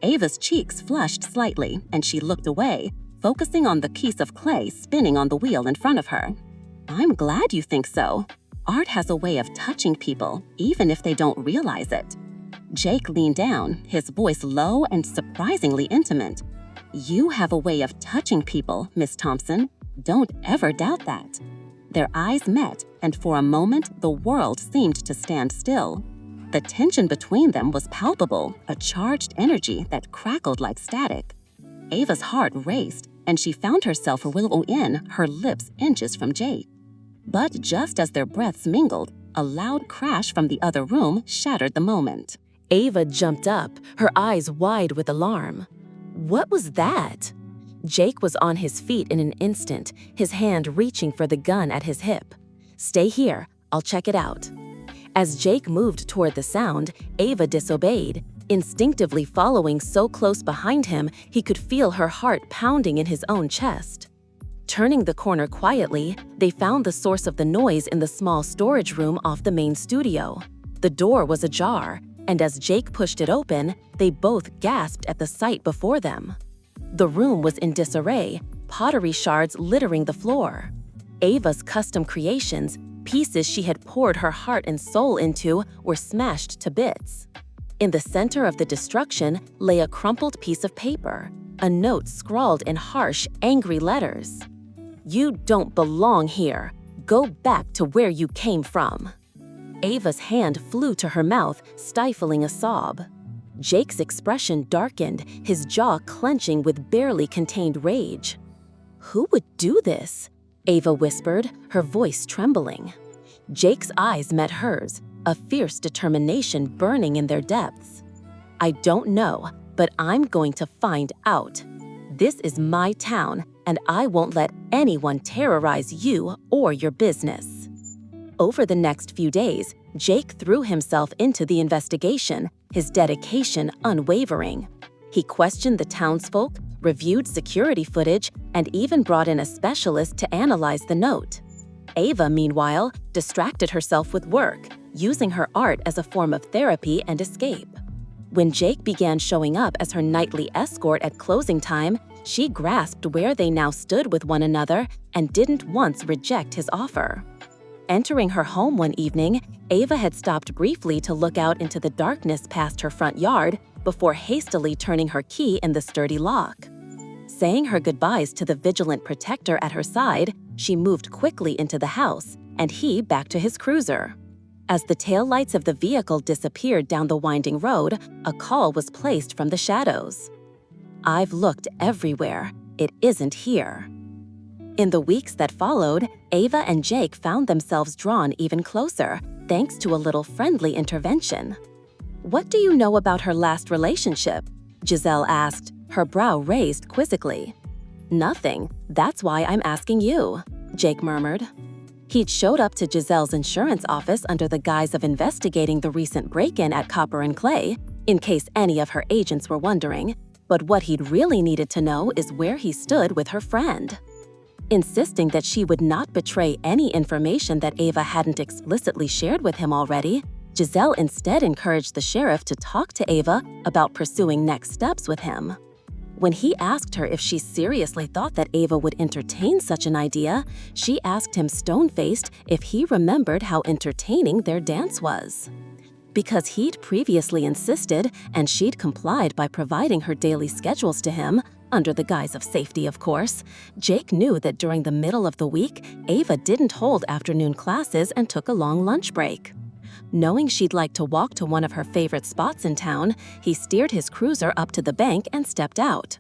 Ava's cheeks flushed slightly, and she looked away, focusing on the piece of clay spinning on the wheel in front of her. "I'm glad you think so. Art has a way of touching people, even if they don't realize it." Jake leaned down, his voice low and surprisingly intimate. "You have a way of touching people, Miss Thompson. Don't ever doubt that." Their eyes met, and for a moment, the world seemed to stand still. The tension between them was palpable, a charged energy that crackled like static. Ava's heart raced, and she found herself willow in, her lips inches from Jake. But just as their breaths mingled, a loud crash from the other room shattered the moment. Ava jumped up, her eyes wide with alarm. What was that? Jake was on his feet in an instant, his hand reaching for the gun at his hip. "Stay here, I'll check it out." As Jake moved toward the sound, Ava disobeyed, instinctively following so close behind him he could feel her heart pounding in his own chest. Turning the corner quietly, they found the source of the noise in the small storage room off the main studio. The door was ajar, and as Jake pushed it open, they both gasped at the sight before them. The room was in disarray, pottery shards littering the floor. Ava's custom creations, pieces she had poured her heart and soul into, were smashed to bits. In the center of the destruction lay a crumpled piece of paper, a note scrawled in harsh, angry letters. "You don't belong here. Go back to where you came from." Ava's hand flew to her mouth, stifling a sob. Jake's expression darkened, his jaw clenching with barely contained rage. "Who would do this?" Ava whispered, her voice trembling. Jake's eyes met hers, a fierce determination burning in their depths. "I don't know, but I'm going to find out. This is my town, and I won't let anyone terrorize you or your business." Over the next few days, Jake threw himself into the investigation, his dedication unwavering. He questioned the townsfolk, reviewed security footage, and even brought in a specialist to analyze the note. Ava, meanwhile, distracted herself with work, using her art as a form of therapy and escape. When Jake began showing up as her nightly escort at closing time, she grasped where they now stood with one another and didn't once reject his offer. Entering her home one evening, Ava had stopped briefly to look out into the darkness past her front yard before hastily turning her key in the sturdy lock. Saying her goodbyes to the vigilant protector at her side, she moved quickly into the house, and he back to his cruiser. As the taillights of the vehicle disappeared down the winding road, a call was placed from the shadows. "I've looked everywhere. It isn't here." In the weeks that followed, Ava and Jake found themselves drawn even closer, thanks to a little friendly intervention. "What do you know about her last relationship?" Giselle asked, her brow raised quizzically. "Nothing. That's why I'm asking you," Jake murmured. He'd showed up to Giselle's insurance office under the guise of investigating the recent break-in at Copper & Clay, in case any of her agents were wondering, but what he'd really needed to know is where he stood with her friend. Insisting that she would not betray any information that Ava hadn't explicitly shared with him already, Giselle instead encouraged the sheriff to talk to Ava about pursuing next steps with him. When he asked her if she seriously thought that Ava would entertain such an idea, she asked him stone-faced if he remembered how entertaining their dance was. Because he'd previously insisted, and she'd complied by providing her daily schedules to him, under the guise of safety, of course, Jake knew that during the middle of the week, Ava didn't hold afternoon classes and took a long lunch break. Knowing she'd like to walk to one of her favorite spots in town, he steered his cruiser up to the bank and stepped out.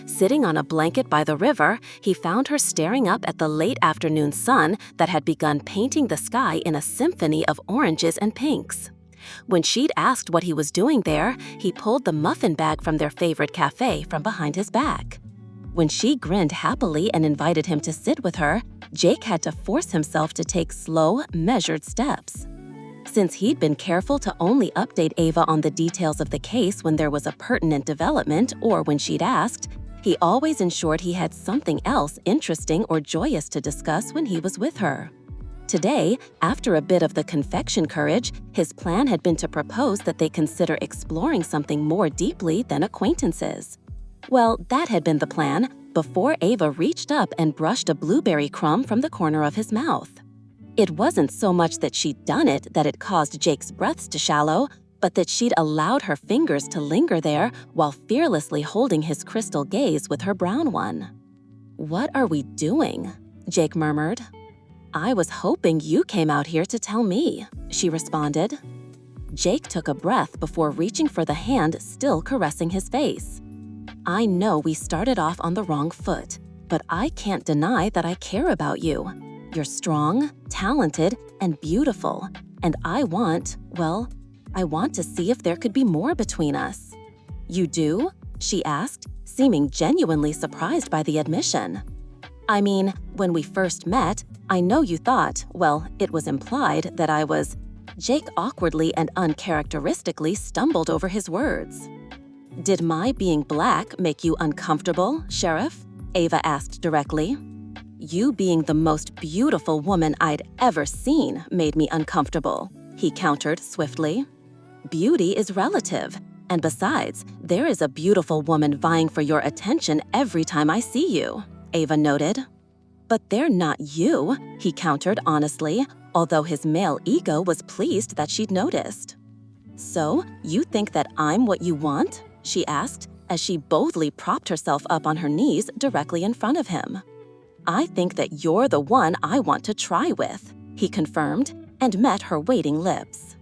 Sitting on a blanket by the river, he found her staring up at the late afternoon sun that had begun painting the sky in a symphony of oranges and pinks. When she'd asked what he was doing there, he pulled the muffin bag from their favorite cafe from behind his back. When she grinned happily and invited him to sit with her, Jake had to force himself to take slow, measured steps. Since he'd been careful to only update Ava on the details of the case when there was a pertinent development or when she'd asked, he always ensured he had something else interesting or joyous to discuss when he was with her. Today, after a bit of the confection courage, his plan had been to propose that they consider exploring something more deeply than acquaintances. Well, that had been the plan before Ava reached up and brushed a blueberry crumb from the corner of his mouth. It wasn't so much that she'd done it that it caused Jake's breaths to shallow, but that she'd allowed her fingers to linger there while fearlessly holding his crystal gaze with her brown one. "What are we doing?" Jake murmured. "I was hoping you came out here to tell me," she responded. Jake took a breath before reaching for the hand still caressing his face. "I know we started off on the wrong foot, but I can't deny that I care about you. You're strong, talented, and beautiful, and I want to see if there could be more between us." "You do?" she asked, seeming genuinely surprised by the admission. "I mean, when we first met, I know you thought, it was implied that I was—" Jake awkwardly and uncharacteristically stumbled over his words. "Did my being black make you uncomfortable, Sheriff?" Ava asked directly. "You being the most beautiful woman I'd ever seen made me uncomfortable," he countered swiftly. "Beauty is relative, and besides, there is a beautiful woman vying for your attention every time I see you," Ava noted. "But they're not you," he countered honestly, although his male ego was pleased that she'd noticed. "So, you think that I'm what you want?" she asked, as she boldly propped herself up on her knees directly in front of him. "I think that you're the one I want to try with," he confirmed, and met her waiting lips.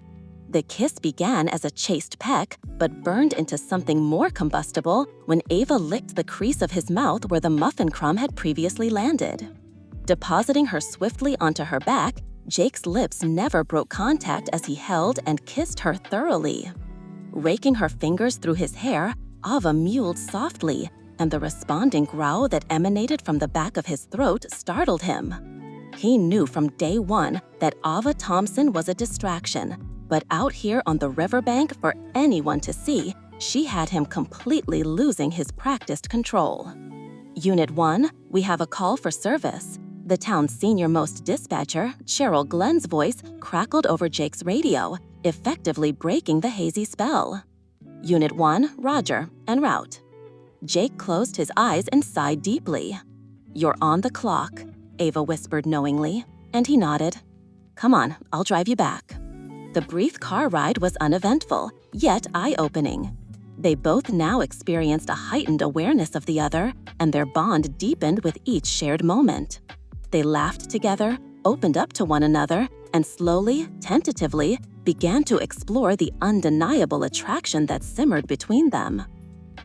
The kiss began as a chaste peck, but burned into something more combustible when Ava licked the crease of his mouth where the muffin crumb had previously landed. Depositing her swiftly onto her back, Jake's lips never broke contact as he held and kissed her thoroughly. Raking her fingers through his hair, Ava mewed softly, and the responding growl that emanated from the back of his throat startled him. He knew from day one that Ava Thompson was a distraction, but out here on the riverbank for anyone to see, She had him completely losing his practiced control. Unit 1, we have a call for service. The town's senior-most dispatcher, Cheryl Glenn's voice, crackled over Jake's radio, effectively breaking the hazy spell. Unit 1, Roger, en route. Jake closed his eyes and sighed deeply. "You're on the clock," Ava whispered knowingly, and he nodded. "Come on, I'll drive you back." The brief car ride was uneventful, yet eye-opening. They both now experienced a heightened awareness of the other, and their bond deepened with each shared moment. They laughed together, opened up to one another, and slowly, tentatively, began to explore the undeniable attraction that simmered between them.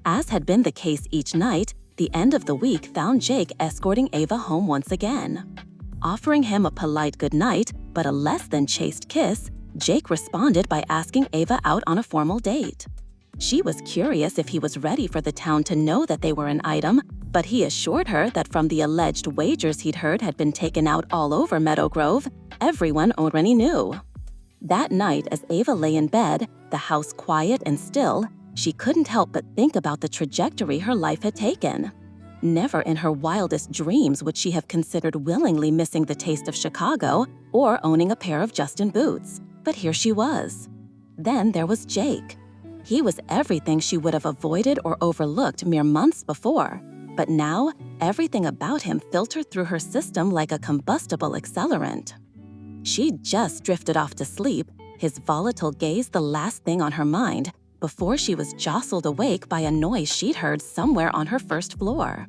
As had been the case each night, the end of the week found Jake escorting Ava home once again. Offering him a polite goodnight, but a less-than-chaste kiss, Jake responded by asking Ava out on a formal date. She was curious if he was ready for the town to know that they were an item, but he assured her that from the alleged wagers he'd heard had been taken out all over Meadow Grove, everyone already knew. That night, as Ava lay in bed, the house quiet and still, she couldn't help but think about the trajectory her life had taken. Never in her wildest dreams would she have considered willingly missing the taste of Chicago or owning a pair of Justin boots, but here she was. Then there was Jake. He was everything she would have avoided or overlooked mere months before, but now everything about him filtered through her system like a combustible accelerant. She'd just drifted off to sleep, his volatile gaze the last thing on her mind, before she was jostled awake by a noise she'd heard somewhere on her first floor.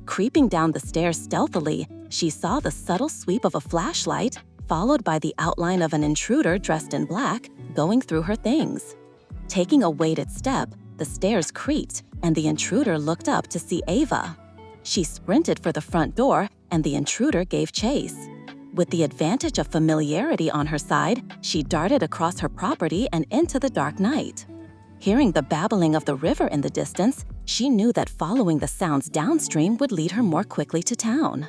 Creeping down the stairs stealthily, she saw the subtle sweep of a flashlight, followed by the outline of an intruder dressed in black, going through her things. Taking a weighted step, the stairs creaked, and the intruder looked up to see Ava. She sprinted for the front door, and the intruder gave chase. With the advantage of familiarity on her side, she darted across her property and into the dark night. Hearing the babbling of the river in the distance, she knew that following the sounds downstream would lead her more quickly to town.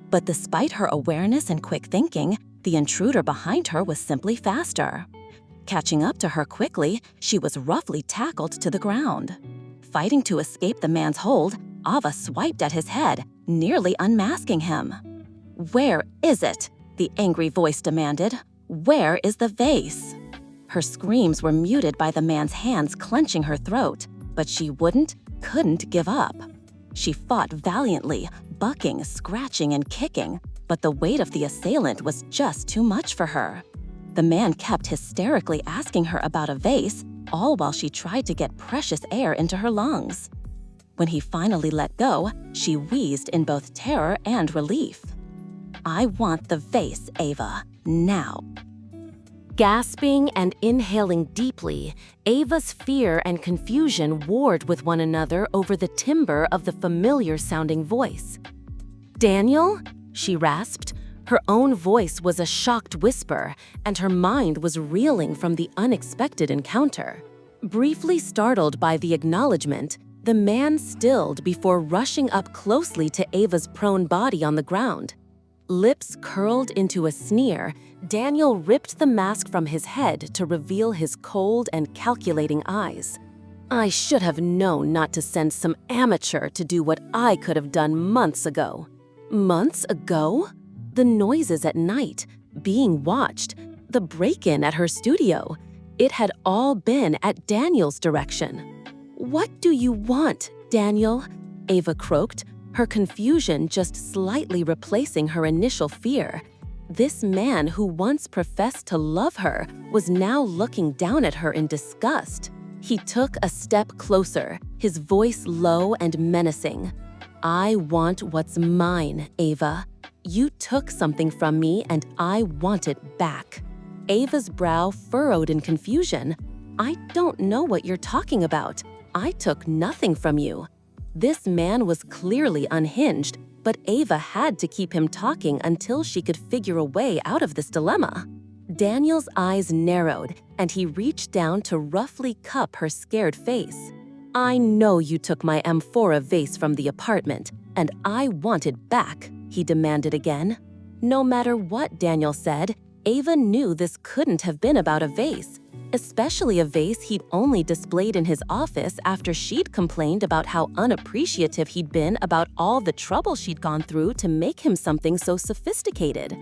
But despite her awareness and quick thinking, the intruder behind her was simply faster. Catching up to her quickly, she was roughly tackled to the ground. Fighting to escape the man's hold, Ava swiped at his head, nearly unmasking him. "Where is it?" the angry voice demanded. "Where is the vase?" Her screams were muted by the man's hands clenching her throat, but she couldn't give up. She fought valiantly, bucking, scratching, and kicking, but the weight of the assailant was just too much for her. The man kept hysterically asking her about a vase, all while she tried to get precious air into her lungs. When he finally let go, she wheezed in both terror and relief. "I want the vase, Ava, now." Gasping and inhaling deeply, Ava's fear and confusion warred with one another over the timbre of the familiar-sounding voice. "Daniel?" she rasped. Her own voice was a shocked whisper, and her mind was reeling from the unexpected encounter. Briefly startled by the acknowledgement, the man stilled before rushing up closely to Ava's prone body on the ground. Lips curled into a sneer, Daniel ripped the mask from his head to reveal his cold and calculating eyes. "I should have known not to send some amateur to do what I could have done months ago." Months ago? The noises at night, being watched, the break-in at her studio. It had all been at Daniel's direction. "What do you want, Daniel?" Ava croaked, her confusion just slightly replacing her initial fear. This man who once professed to love her was now looking down at her in disgust. He took a step closer, his voice low and menacing. "I want what's mine, Ava. You took something from me and I want it back." Ava's brow furrowed in confusion. "I don't know what you're talking about. I took nothing from you." This man was clearly unhinged, but Ava had to keep him talking until she could figure a way out of this dilemma. Daniel's eyes narrowed, and he reached down to roughly cup her scared face. "I know you took my amphora vase from the apartment, and I want it back," he demanded again. No matter what Daniel said, Ava knew this couldn't have been about a vase, especially a vase he'd only displayed in his office after she'd complained about how unappreciative he'd been about all the trouble she'd gone through to make him something so sophisticated.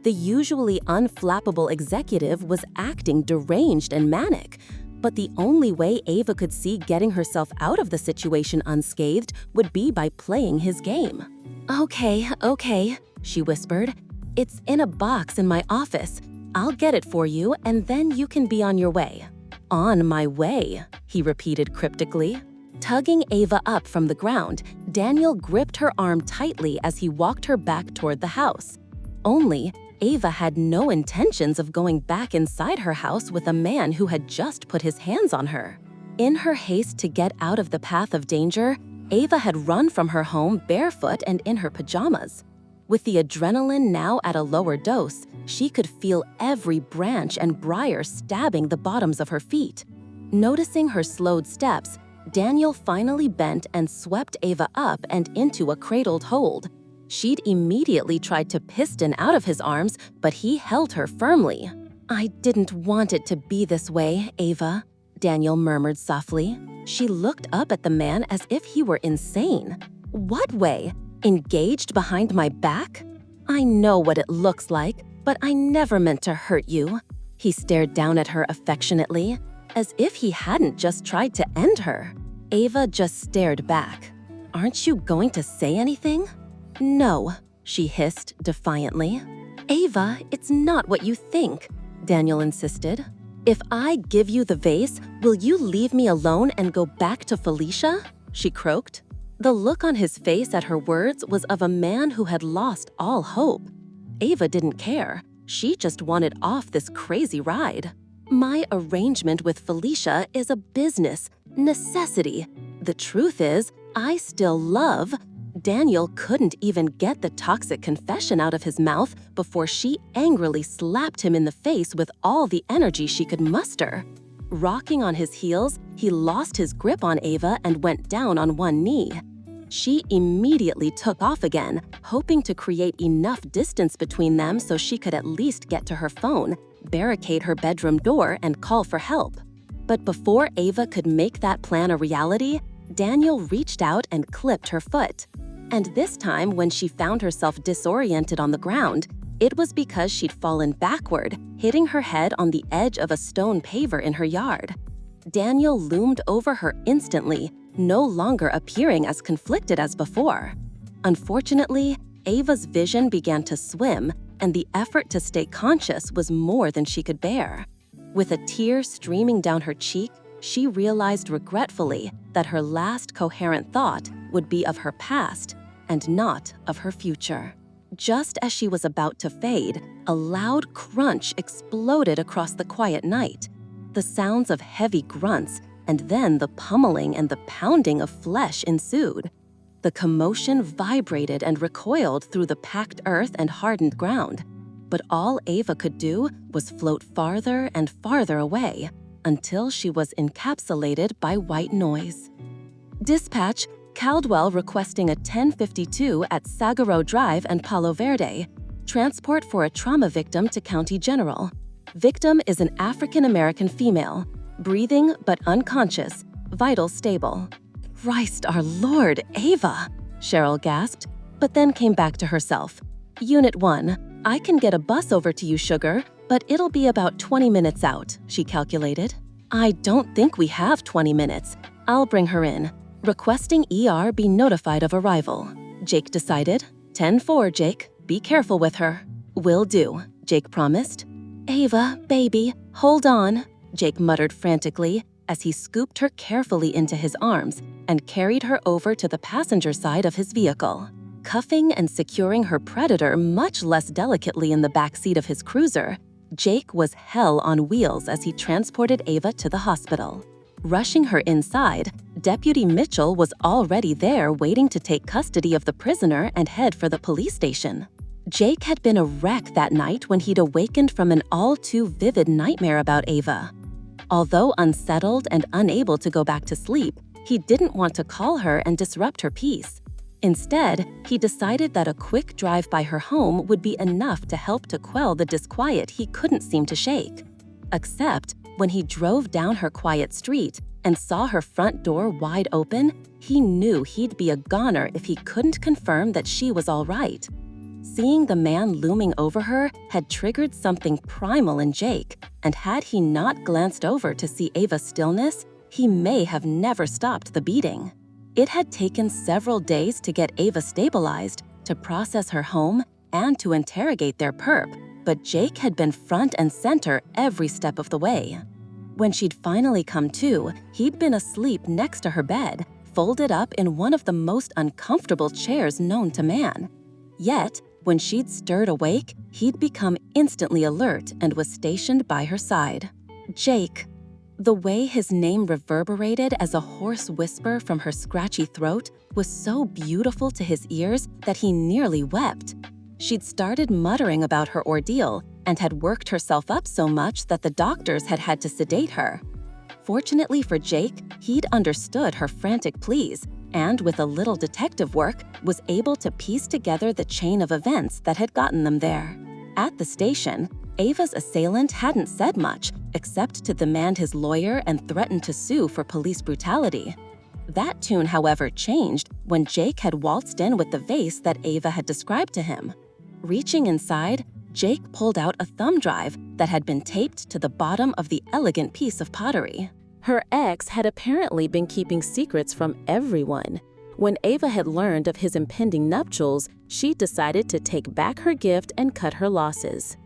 The usually unflappable executive was acting deranged and manic, but the only way Ava could see getting herself out of the situation unscathed would be by playing his game. Okay, she whispered. It's in a box in my office. I'll get it for you, and then you can be on your way. On my way, he repeated cryptically. Tugging Ava up from the ground, Daniel gripped her arm tightly as he walked her back toward the house. Only, Ava had no intentions of going back inside her house with a man who had just put his hands on her. In her haste to get out of the path of danger, Ava had run from her home barefoot and in her pajamas. With the adrenaline now at a lower dose, she could feel every branch and briar stabbing the bottoms of her feet. Noticing her slowed steps, Daniel finally bent and swept Ava up and into a cradled hold. She'd immediately tried to piston out of his arms, but he held her firmly. I didn't want it to be this way, Ava, Daniel murmured softly. She looked up at the man as if he were insane. What way? Engaged behind my back? I know what it looks like, but I never meant to hurt you. He stared down at her affectionately, as if he hadn't just tried to end her. Ava just stared back. Aren't you going to say anything? No, she hissed defiantly. Ava, it's not what you think, Daniel insisted. If I give you the vase, will you leave me alone and go back to Felicia? She croaked. The look on his face at her words was of a man who had lost all hope. Ava didn't care. She just wanted off this crazy ride. My arrangement with Felicia is a business necessity. The truth is, I still love. Daniel couldn't even get the toxic confession out of his mouth before she angrily slapped him in the face with all the energy she could muster. Rocking on his heels, he lost his grip on Ava and went down on one knee. She immediately took off again, hoping to create enough distance between them so she could at least get to her phone, barricade her bedroom door, and call for help. But before Ava could make that plan a reality, Daniel reached out and clipped her foot. And this time, when she found herself disoriented on the ground, it was because she'd fallen backward, hitting her head on the edge of a stone paver in her yard. Daniel loomed over her instantly, no longer appearing as conflicted as before. Unfortunately, Ava's vision began to swim, and the effort to stay conscious was more than she could bear. With a tear streaming down her cheek, she realized regretfully that her last coherent thought would be of her past and not of her future. Just as she was about to fade, a loud crunch exploded across the quiet night. The sounds of heavy grunts and then the pummeling and the pounding of flesh ensued. The commotion vibrated and recoiled through the packed earth and hardened ground. But all Ava could do was float farther and farther away until she was encapsulated by white noise. Dispatch, Caldwell requesting a 1052 at Sagaro Drive and Palo Verde. Transport for a trauma victim to County General. Victim is an African-American female, breathing but unconscious, vitals stable. Christ our Lord, Ava, Cheryl gasped, but then came back to herself. Unit 1, I can get a bus over to you, sugar, but it'll be about 20 minutes out, she calculated. I don't think we have 20 minutes. I'll bring her in. Requesting ER be notified of arrival. Jake decided. 10-4, Jake. Be careful with her. Will do, Jake promised. Ava, baby, hold on, Jake muttered frantically as he scooped her carefully into his arms and carried her over to the passenger side of his vehicle. Cuffing and securing her predator much less delicately in the backseat of his cruiser, Jake was hell on wheels as he transported Ava to the hospital. Rushing her inside, Deputy Mitchell was already there waiting to take custody of the prisoner and head for the police station. Jake had been a wreck that night when he'd awakened from an all-too-vivid nightmare about Ava. Although unsettled and unable to go back to sleep, he didn't want to call her and disrupt her peace. Instead, he decided that a quick drive by her home would be enough to help to quell the disquiet he couldn't seem to shake. Except when he drove down her quiet street and saw her front door wide open, he knew he'd be a goner if he couldn't confirm that she was all right. Seeing the man looming over her had triggered something primal in Jake, and had he not glanced over to see Ava's stillness, he may have never stopped the beating. It had taken several days to get Ava stabilized, to process her home, and to interrogate their perp, but Jake had been front and center every step of the way. When she'd finally come to, he'd been asleep next to her bed, folded up in one of the most uncomfortable chairs known to man. Yet, when she'd stirred awake, he'd become instantly alert and was stationed by her side. Jake. The way his name reverberated as a hoarse whisper from her scratchy throat was so beautiful to his ears that he nearly wept. She'd started muttering about her ordeal and had worked herself up so much that the doctors had had to sedate her. Fortunately for Jake, he'd understood her frantic pleas and, with a little detective work, was able to piece together the chain of events that had gotten them there. At the station, Ava's assailant hadn't said much, except to demand his lawyer and threaten to sue for police brutality. That tune, however, changed when Jake had waltzed in with the vase that Ava had described to him. Reaching inside, Jake pulled out a thumb drive that had been taped to the bottom of the elegant piece of pottery. Her ex had apparently been keeping secrets from everyone. When Ava had learned of his impending nuptials, she decided to take back her gift and cut her losses.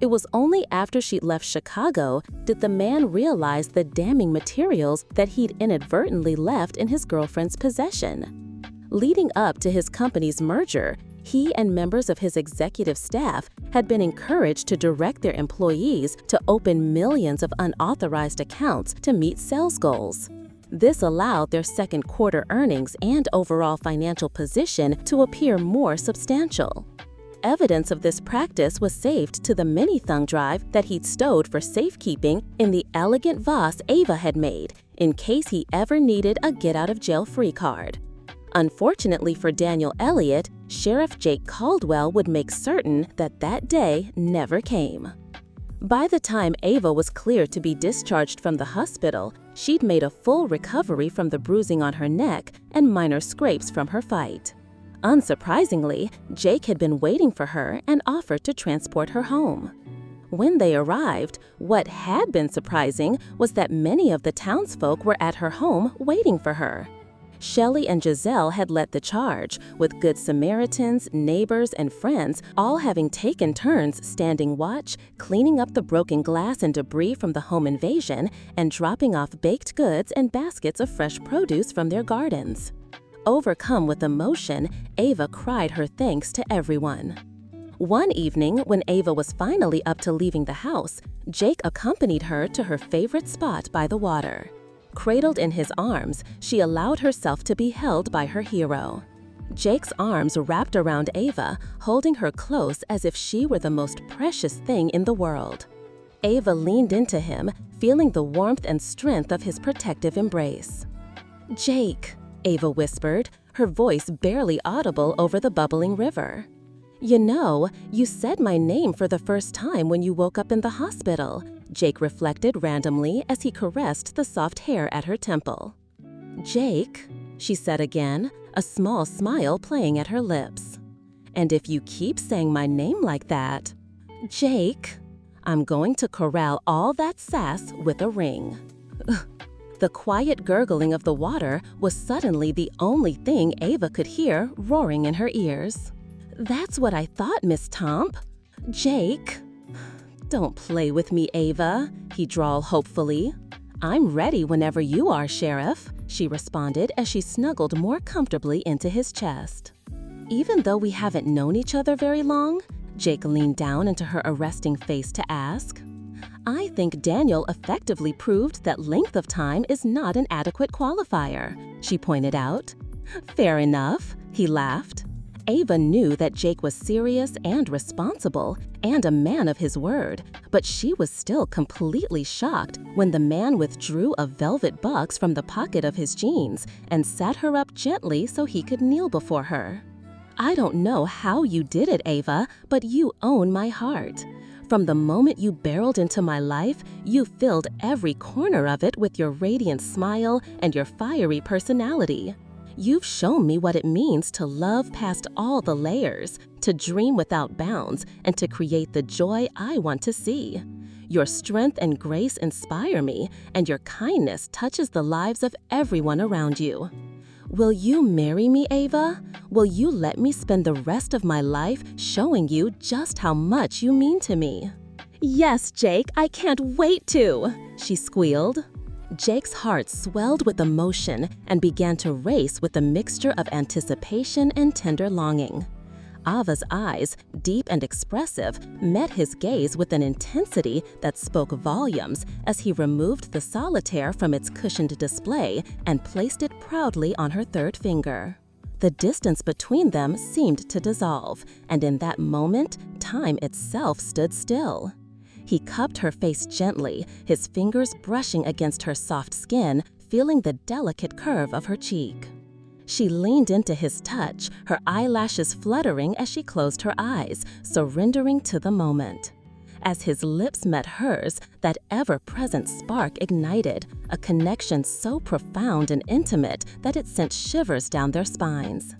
It was only after she'd left Chicago did the man realize the damning materials that he'd inadvertently left in his girlfriend's possession. Leading up to his company's merger, he and members of his executive staff had been encouraged to direct their employees to open millions of unauthorized accounts to meet sales goals. This allowed their second quarter earnings and overall financial position to appear more substantial. Evidence of this practice was saved to the mini thumb drive that he'd stowed for safekeeping in the elegant vase Ava had made, in case he ever needed a get-out-of-jail-free card. Unfortunately for Daniel Elliott, Sheriff Jake Caldwell would make certain that that day never came. By the time Ava was cleared to be discharged from the hospital, she'd made a full recovery from the bruising on her neck and minor scrapes from her fight. Unsurprisingly, Jake had been waiting for her and offered to transport her home. When they arrived, what had been surprising was that many of the townsfolk were at her home waiting for her. Shelley and Giselle had led the charge, with Good Samaritans, neighbors, and friends all having taken turns standing watch, cleaning up the broken glass and debris from the home invasion, and dropping off baked goods and baskets of fresh produce from their gardens. Overcome with emotion, Ava cried her thanks to everyone. One evening, when Ava was finally up to leaving the house, Jake accompanied her to her favorite spot by the water. Cradled in his arms, she allowed herself to be held by her hero. Jake's arms wrapped around Ava, holding her close as if she were the most precious thing in the world. Ava leaned into him, feeling the warmth and strength of his protective embrace. "Jake," Ava whispered, her voice barely audible over the bubbling river. "You know, you said my name for the first time when you woke up in the hospital," Jake reflected randomly as he caressed the soft hair at her temple. "Jake," she said again, a small smile playing at her lips. "And if you keep saying my name like that, Jake, I'm going to corral all that sass with a ring." The quiet gurgling of the water was suddenly the only thing Ava could hear roaring in her ears. "That's what I thought, Miss Tomp. Jake." "Don't play with me, Ava," he drawled hopefully. "I'm ready whenever you are, Sheriff," she responded as she snuggled more comfortably into his chest. "Even though we haven't known each other very long?" Jake leaned down into her arresting face to ask. "I think Daniel effectively proved that length of time is not an adequate qualifier," she pointed out. "Fair enough," he laughed. Ava knew that Jake was serious and responsible and a man of his word, but she was still completely shocked when the man withdrew a velvet box from the pocket of his jeans and sat her up gently so he could kneel before her. "I don't know how you did it, Ava, but you own my heart. From the moment you barreled into my life, you filled every corner of it with your radiant smile and your fiery personality. You've shown me what it means to love past all the layers, to dream without bounds, and to create the joy I want to see. Your strength and grace inspire me, and your kindness touches the lives of everyone around you. Will you marry me, Ava? Will you let me spend the rest of my life showing you just how much you mean to me?" "Yes, Jake, I can't wait to," she squealed. Jake's heart swelled with emotion and began to race with a mixture of anticipation and tender longing. Ava's eyes, deep and expressive, met his gaze with an intensity that spoke volumes as he removed the solitaire from its cushioned display and placed it proudly on her third finger. The distance between them seemed to dissolve, and in that moment, time itself stood still. He cupped her face gently, his fingers brushing against her soft skin, feeling the delicate curve of her cheek. She leaned into his touch, her eyelashes fluttering as she closed her eyes, surrendering to the moment. As his lips met hers, that ever-present spark ignited, a connection so profound and intimate that it sent shivers down their spines.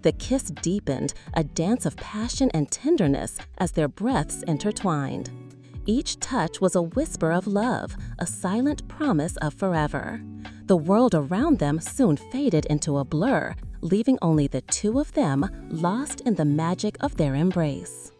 The kiss deepened, a dance of passion and tenderness as their breaths intertwined. Each touch was a whisper of love, a silent promise of forever. The world around them soon faded into a blur, leaving only the two of them lost in the magic of their embrace.